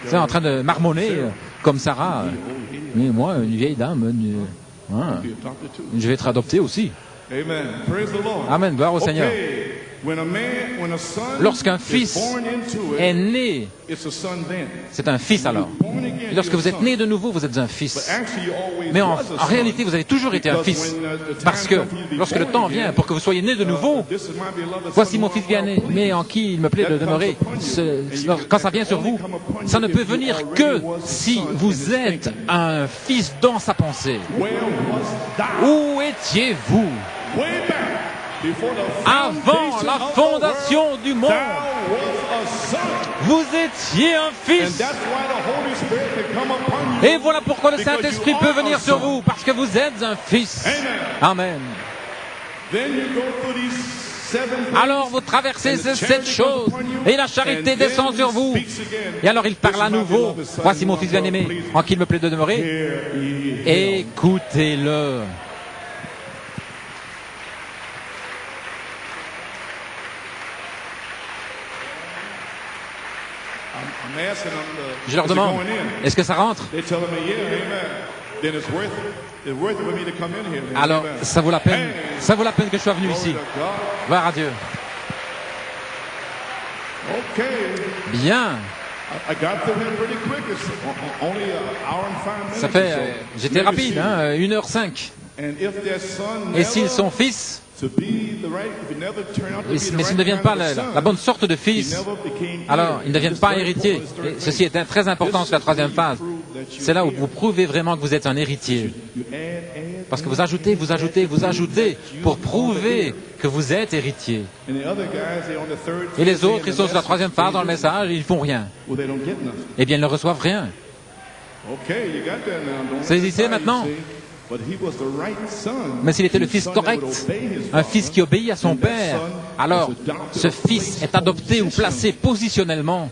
C'est en train de marmonner comme Sarah. Mais moi, une vieille dame, je vais être adopté aussi. Amen, gloire au Seigneur. Lorsqu'un fils est né, c'est un fils alors. Et lorsque vous êtes né de nouveau, vous êtes un fils. Mais en réalité, vous avez toujours été un fils. Parce que lorsque le temps vient pour que vous soyez né de nouveau, voici mon fils bien-né, mais en qui il me plaît de demeurer. Quand ça vient sur vous, ça ne peut venir que si vous êtes un fils dans sa pensée. Où étiez-vous avant la fondation du monde? Vous étiez un fils. Et voilà pourquoi le Saint-Esprit peut venir sur vous, parce que vous êtes un fils. Amen. Alors vous traversez ces 7 choses et la charité descend sur vous. Et alors il parle à nouveau. Voici mon fils bien-aimé, en qui il me plaît de demeurer. Écoutez-le. Je leur demande, est-ce que ça rentre? Alors, ça vaut la peine. Ça vaut la peine que je sois venu ici. Gloire à Dieu. Bien. Ça fait, j'étais rapide, hein, 1h05. Et s'ils sont fils, mais s'ils ne deviennent pas la bonne sorte de fils, alors ils ne deviennent pas héritiers. Et ceci est très important sur la 3e phase. C'est là où vous prouvez vraiment que vous êtes un héritier. Parce que vous ajoutez, vous ajoutez, vous ajoutez pour prouver que vous êtes héritier. Et les autres, ils sont sur la 3e phase dans le message et ils ne font rien. Eh bien, ils ne reçoivent rien. Saisissez maintenant. Mais s'il était le fils correct, un fils qui obéit à son père, alors ce fils est adopté ou placé positionnellement.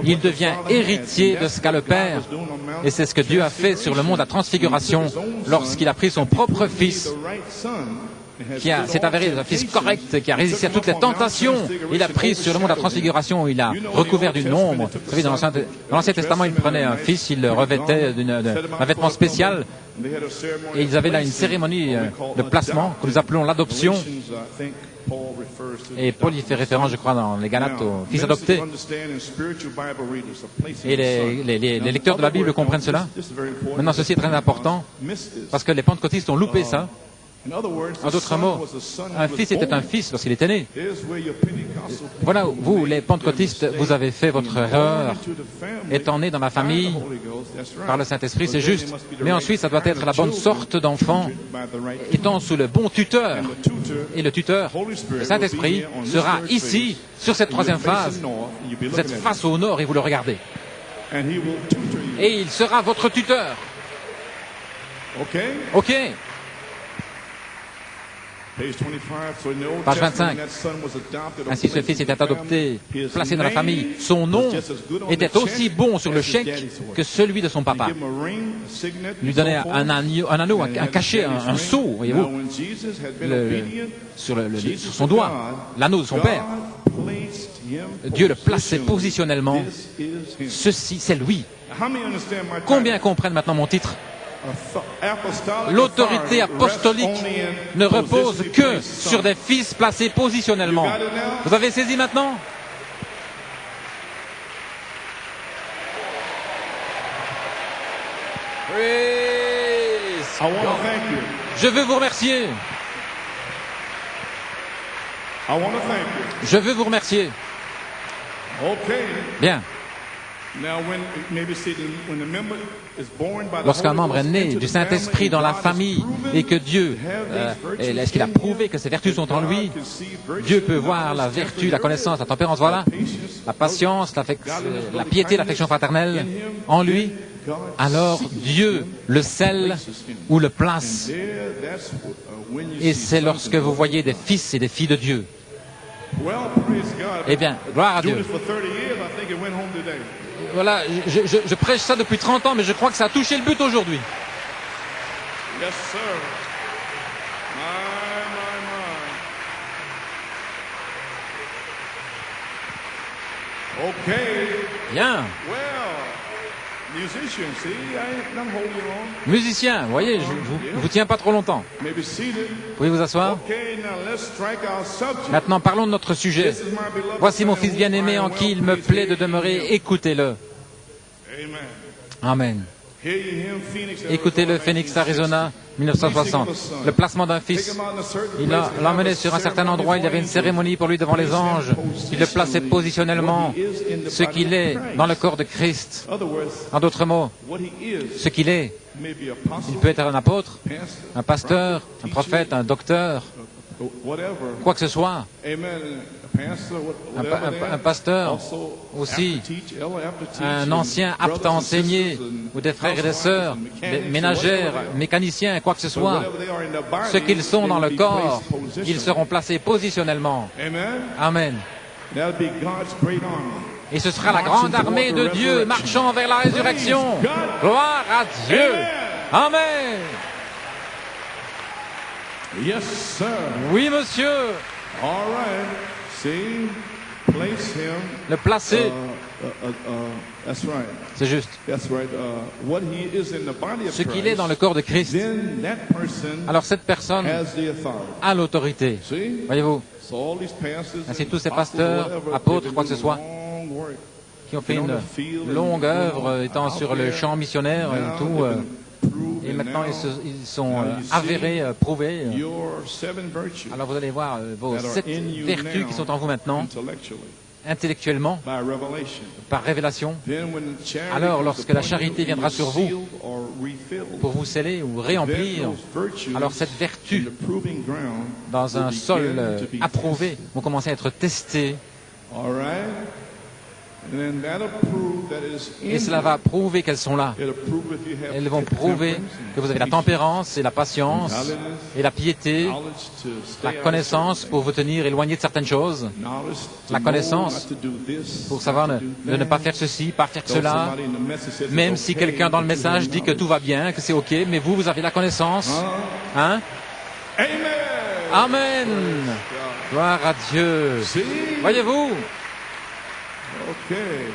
Il devient héritier de ce qu'a le père. Et c'est ce que Dieu a fait sur le mont de la transfiguration lorsqu'il a pris son propre fils, qui s'est avéré un fils correct, qui a résisté à toutes les tentations. Il a pris sur le mont de la transfiguration, il a recouvert d'une ombre. Vous savez, dans l'Ancien Testament, il prenait un fils, il le revêtait d'un vêtement spécial. Et ils avaient là une cérémonie de placement que nous appelons l'adoption. Et Paul y fait référence, je crois, dans les Galates, au fils adopté. Et les lecteurs de la Bible comprennent cela. Maintenant, ceci est très important, parce que les pentecôtistes ont loupé ça. En d'autres mots, un fils était un fils lorsqu'il était né. Voilà, vous, les pentecôtistes, vous avez fait votre erreur. Étant né dans la famille, par le Saint-Esprit, c'est juste. Mais ensuite, ça doit être la bonne sorte d'enfant, étant sous le bon tuteur. Et le tuteur, le Saint-Esprit, sera ici, sur cette 3e phase. Vous êtes face au nord et vous le regardez. Et il sera votre tuteur. Ok? Page 25. Ainsi ce fils était adopté, placé dans la famille. Son nom était aussi bon sur le chèque que celui de son papa. Il lui donnait un anneau, un cachet, un sceau, voyez-vous, sur son doigt, l'anneau de son père. Dieu le plaçait positionnellement. Ceci, c'est lui. Combien comprennent maintenant mon titre? L'autorité apostolique ne repose que sur des fils placés positionnellement. Vous avez saisi maintenant? Je veux vous remercier. Je veux vous remercier. Bien. Lorsqu'un membre est né du Saint-Esprit dans la famille et que Dieu, est-ce qu'il a prouvé que ses vertus sont en lui? Dieu peut voir la vertu, la connaissance, la tempérance, voilà, la patience, la piété, l'affection fraternelle en lui. Alors Dieu le scelle ou le place. Et c'est lorsque vous voyez des fils et des filles de Dieu. Eh bien, gloire à Dieu. Voilà, je prêche ça depuis 30 ans, mais je crois que ça a touché le but aujourd'hui. Yes, sir. My. Okay. Bien. Well, musician, see, I'm holding on. Musicien, vous voyez, je ne vous tiens pas trop longtemps. Maybe seated. Pouvez-vous asseoir? Okay, now let's strike our subject. Maintenant, parlons de notre sujet. This is my beloved Voici mon son fils whom bien-aimé I en am qui il well me plaît de pleased. demeurer. Écoutez-le. Amen. Amen. Hear ye him, Phoenix, Écoutez-le, Phoenix, Arizona, 1960. Le placement d'un fils. Il l'a emmené sur un certain endroit, il y avait une cérémonie pour lui devant les anges. Il le plaçait positionnellement, ce qu'il est dans le corps de Christ. En d'autres mots, ce qu'il est. Il peut être un apôtre, un pasteur, un prophète, un docteur, quoi que ce soit. Un pasteur aussi, un ancien apte à enseigner, ou des frères et des sœurs, des ménagères, mécaniciens, quoi que ce soit. Ce qu'ils sont dans le corps, ils seront placés positionnellement. Amen. Et ce sera la grande armée de Dieu marchant vers la résurrection. Gloire à Dieu. Amen. Yes, sir. Oui, monsieur. All right. See, place him. Le placer. That's right. C'est juste. That's right. What he is in the body of Ce qu'il est Christ, dans le corps de Christ. then that person Alors cette personne has the authority. a l'autorité. See? Voyez-vous, So all these pastors ainsi tous ces and pasteurs, whatever, apôtres, they've quoi que ce been soit, long work. qui ont fait une longue œuvre étant sur le champ missionnaire et tout, et maintenant ils sont avérés, prouvés. Your 7 virtues Alors vous allez voir vos 7 vertus qui sont en vous maintenant, intellectually intellectuellement, by revelation. par révélation. Then when charity Alors is lorsque la upon charité you, viendra you sur vous, sealed or refilled. pour vous sceller ou réemplir, Then those virtues alors cette in vertu the proving ground dans un will sol begin to be approuvé vont commencer à être testées. All right? And then that'll prove that is in Et cela va prouver qu'elles sont là. It'll prove if you have Elles vont prouver que vous avez la tempérance et la patience et la piété, knowledge to stay la out of connaissance certain pour vous tenir éloigné de certaines choses, things. Knowledge to la know connaissance not to do this, pour savoir not de to do ne that. pas faire ceci, pas faire Though cela, somebody in the message says it's même si okay, quelqu'un dans le but you have message dit que tout va bien, que c'est ok, mais vous avez la connaissance. Hein? Amen. Amen. Gloire à Dieu. See? Voyez-vous, Okay.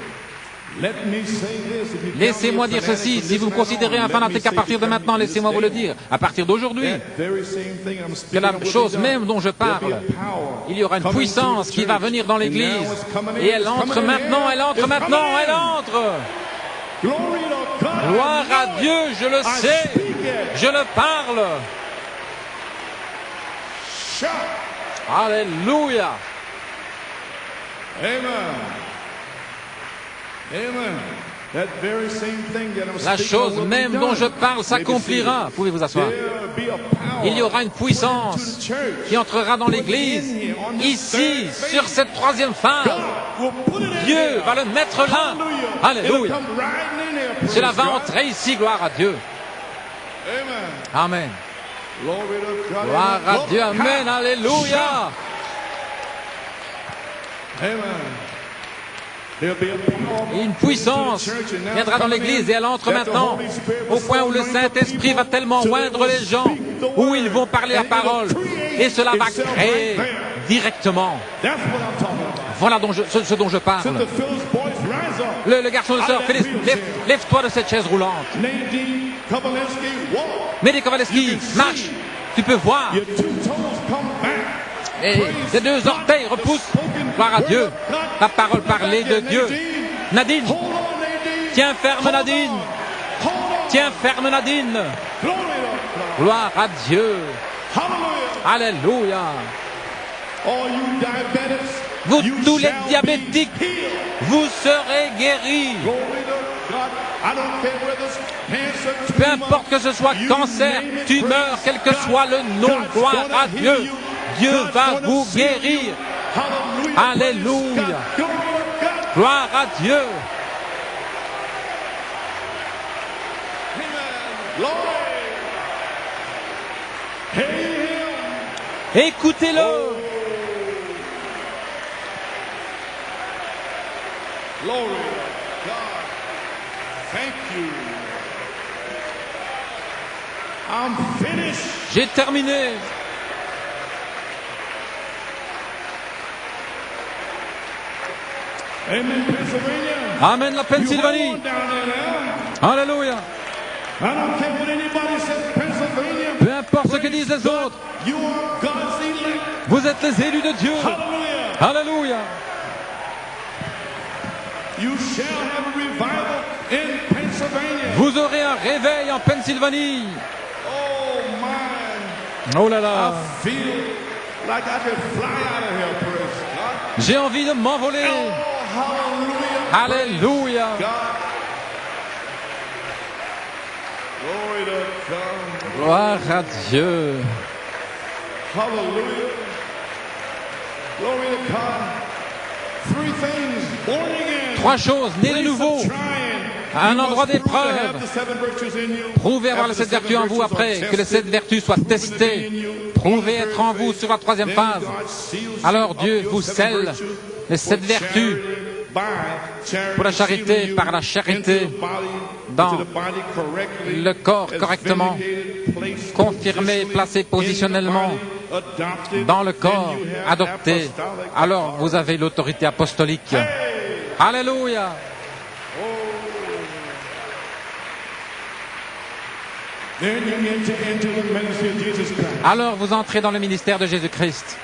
Let me say this. If you laissez-moi count me a dire fanatic ceci. from Si this vous man considérez on, un let fanatique me à say partir de from maintenant, this laissez-moi vous le day, dire. À partir d'aujourd'hui, that very same thing I'm que speaking la of will be chose done. même dont je There'll be parle, a power il y aura une coming puissance to the qui va church. venir dans And now l'Église. it's coming in, Et elle it's entre coming in, maintenant, elle entre it's maintenant, coming elle in. entre. Glory to God. Gloire I à know Dieu, it. je le I sais, speak it. je le parle. Shout. Alléluia. Amen. Amen. That very same thing that I'm La speaking chose of will be même dont done. je parle s'accomplira. Pouvez-vous asseoir. There'll be a power Il y aura une put into puissance the church. qui entrera dans l'Église, ici, sur cette troisième phase. We'll put it in Dieu there. va le mettre là. Hallelujah. It'll Alléluia. come riding in there. Praise Cela va God. entrer ici, gloire à Dieu. Amen. Amen. Glory to God. Gloire à Dieu. Amen. Alléluia. Amen. There'll be a Une puissance viendra dans l'Église et elle entre maintenant au point où le Saint-Esprit va tellement oindre les gens, où ils vont parler la parole et cela va créer directement. Voilà ce dont je parle. Le garçon de sœur, Phyllis, lève-toi de cette chaise roulante. Mehdi Kowaleski, marche, tu peux voir. Et tes deux orteils repoussent. Gloire à Dieu. La parole parlée de Dieu. Nadine. Tiens ferme Nadine. Tiens ferme Nadine. Gloire à Dieu. Alléluia. Vous tous les diabétiques, vous serez guéris. Peu importe que ce soit cancer, tumeur, quel que soit le nom, gloire à Dieu. Dieu va vous guérir. Alléluia. Gloire à Dieu. Écoutez-le. Glory to God. Thank you. I'm finished. J'ai terminé. Amen, Pennsylvania. Amen, la You Pennsylvanie. hold on down there now. Alléluia. I don't care what anybody says, Pennsylvania. Peu importe ce que disent les autres, You are God's elect. vous êtes les élus de Dieu. Hallelujah. Alléluia. You shall have a revival in Pennsylvania. Vous aurez un réveil en Pennsylvanie. Oh my. Oh là là. I feel like I could fly out of here, praise God. J'ai envie de m'envoler. Oh, hallelujah. Alléluia. God. Glory to God. Gloire à Dieu. Hallelujah. Glory to God. Three things. Born again. Trois choses, né de nouveau, à un endroit d'épreuve. Prouvez avoir les 7 vertus en vous après que les 7 vertus soient testées. Prouvez être en vous sur la troisième phase. Alors Dieu vous scelle les 7 vertus pour la charité, par la charité, dans le corps correctement, confirmé, placé positionnellement dans le corps, adopté. Alors vous avez l'autorité apostolique. Alléluia. Alors vous entrez dans le ministère de Jésus-Christ.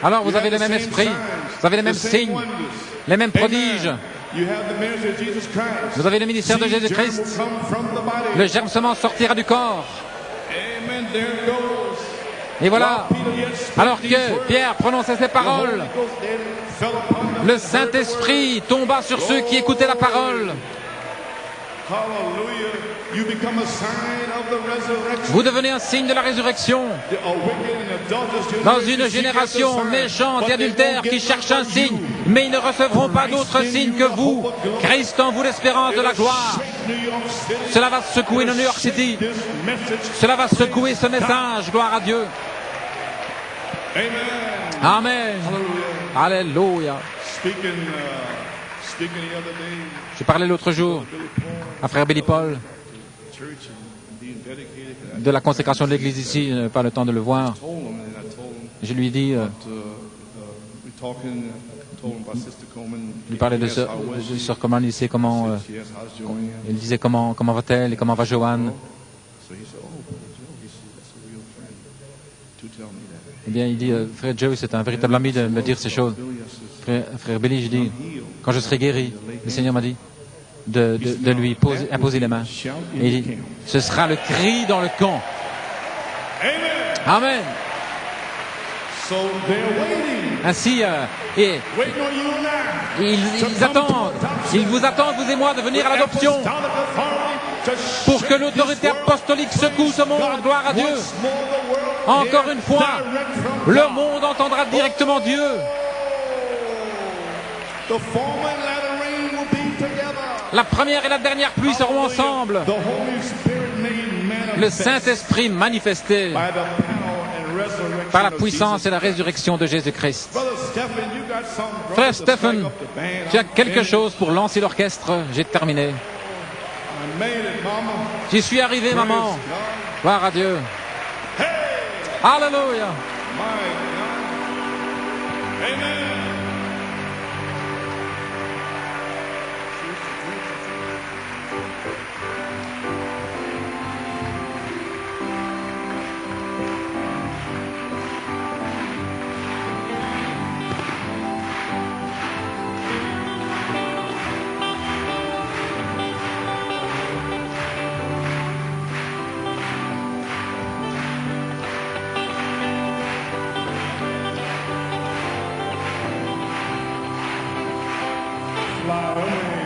Alors vous avez le même esprit, vous avez les mêmes signes, les mêmes prodiges. Vous avez le ministère de Jésus-Christ. Le germe semence sortira du corps. Et voilà, alors que Pierre prononçait ces paroles, le Saint-Esprit tomba sur ceux qui écoutaient la parole. Vous devenez un signe de la résurrection. Dans une génération méchante et adultère qui cherche un signe, mais ils ne recevront pas d'autre signe que vous. Christ en vous, l'espérance de la gloire. Cela va secouer New York City. Cela va secouer ce message. Gloire à Dieu. Amen. Alléluia. Je parlais l'autre jour à frère Billy Paul de la consécration de l'église ici, je n'ai pas le temps de le voir. Je lui ai dit, je lui parlais de Sœur Coleman, il sait comment, il disait comment va-t-elle et comment va Joanne. Eh bien, il dit, frère Joe, c'est un véritable ami de me dire ces choses. Frère Billy, je dis, quand je serai guéri, le Seigneur m'a dit de lui imposer les mains. Et il dit, ce sera le cri dans le camp. Amen. Ainsi, ils attendent, ils vous attendent, vous et moi, de venir à l'adoption pour que l'autorité apostolique secoue ce monde. Gloire à Dieu. Encore une fois, le monde entendra directement Dieu. La première et la dernière pluie seront ensemble. le Saint-Esprit manifesté by the power and resurrection par la of puissance Jesus. et la résurrection de Jésus-Christ. Brother Stephen, you got something. Frère Brother, to Stephen, strike up the band. tu as I'm quelque finished. chose pour lancer l'orchestre? J'ai terminé. I made it, mama. J'y suis arrivé, maman. Praise God. Gloire à Dieu. Alléluia. My God. Amen. Fly away.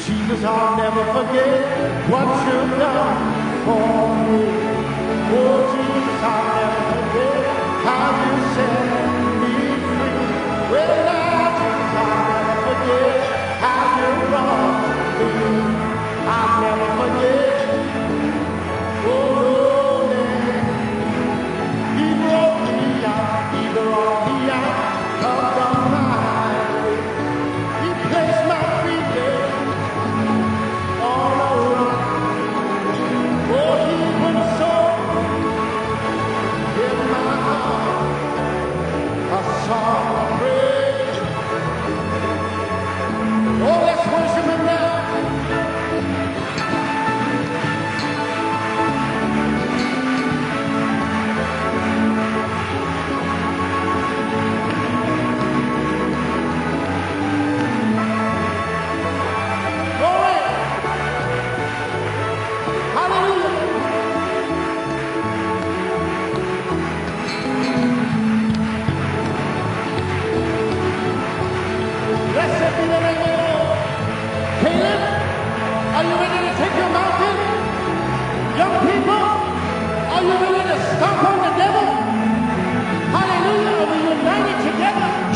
Jesus, I'll never forget what you've done for me.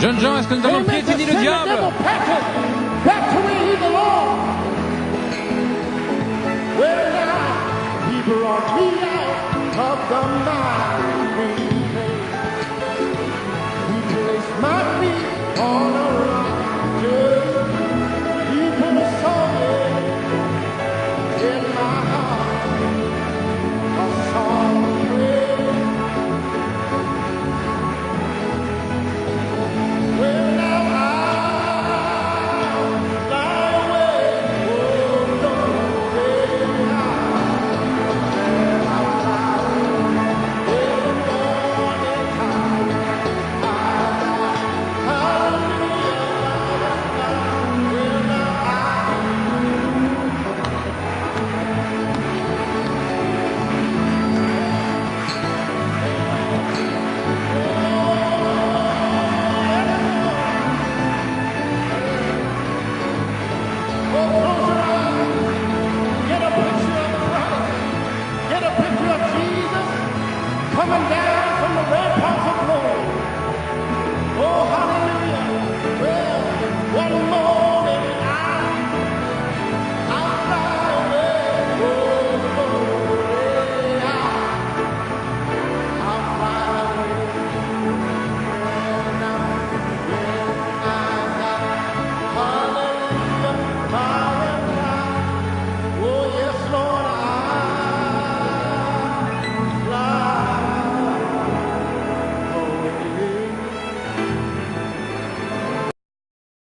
Jeunes gens, est-ce que nous allons piétiner le diable? Coming down from the red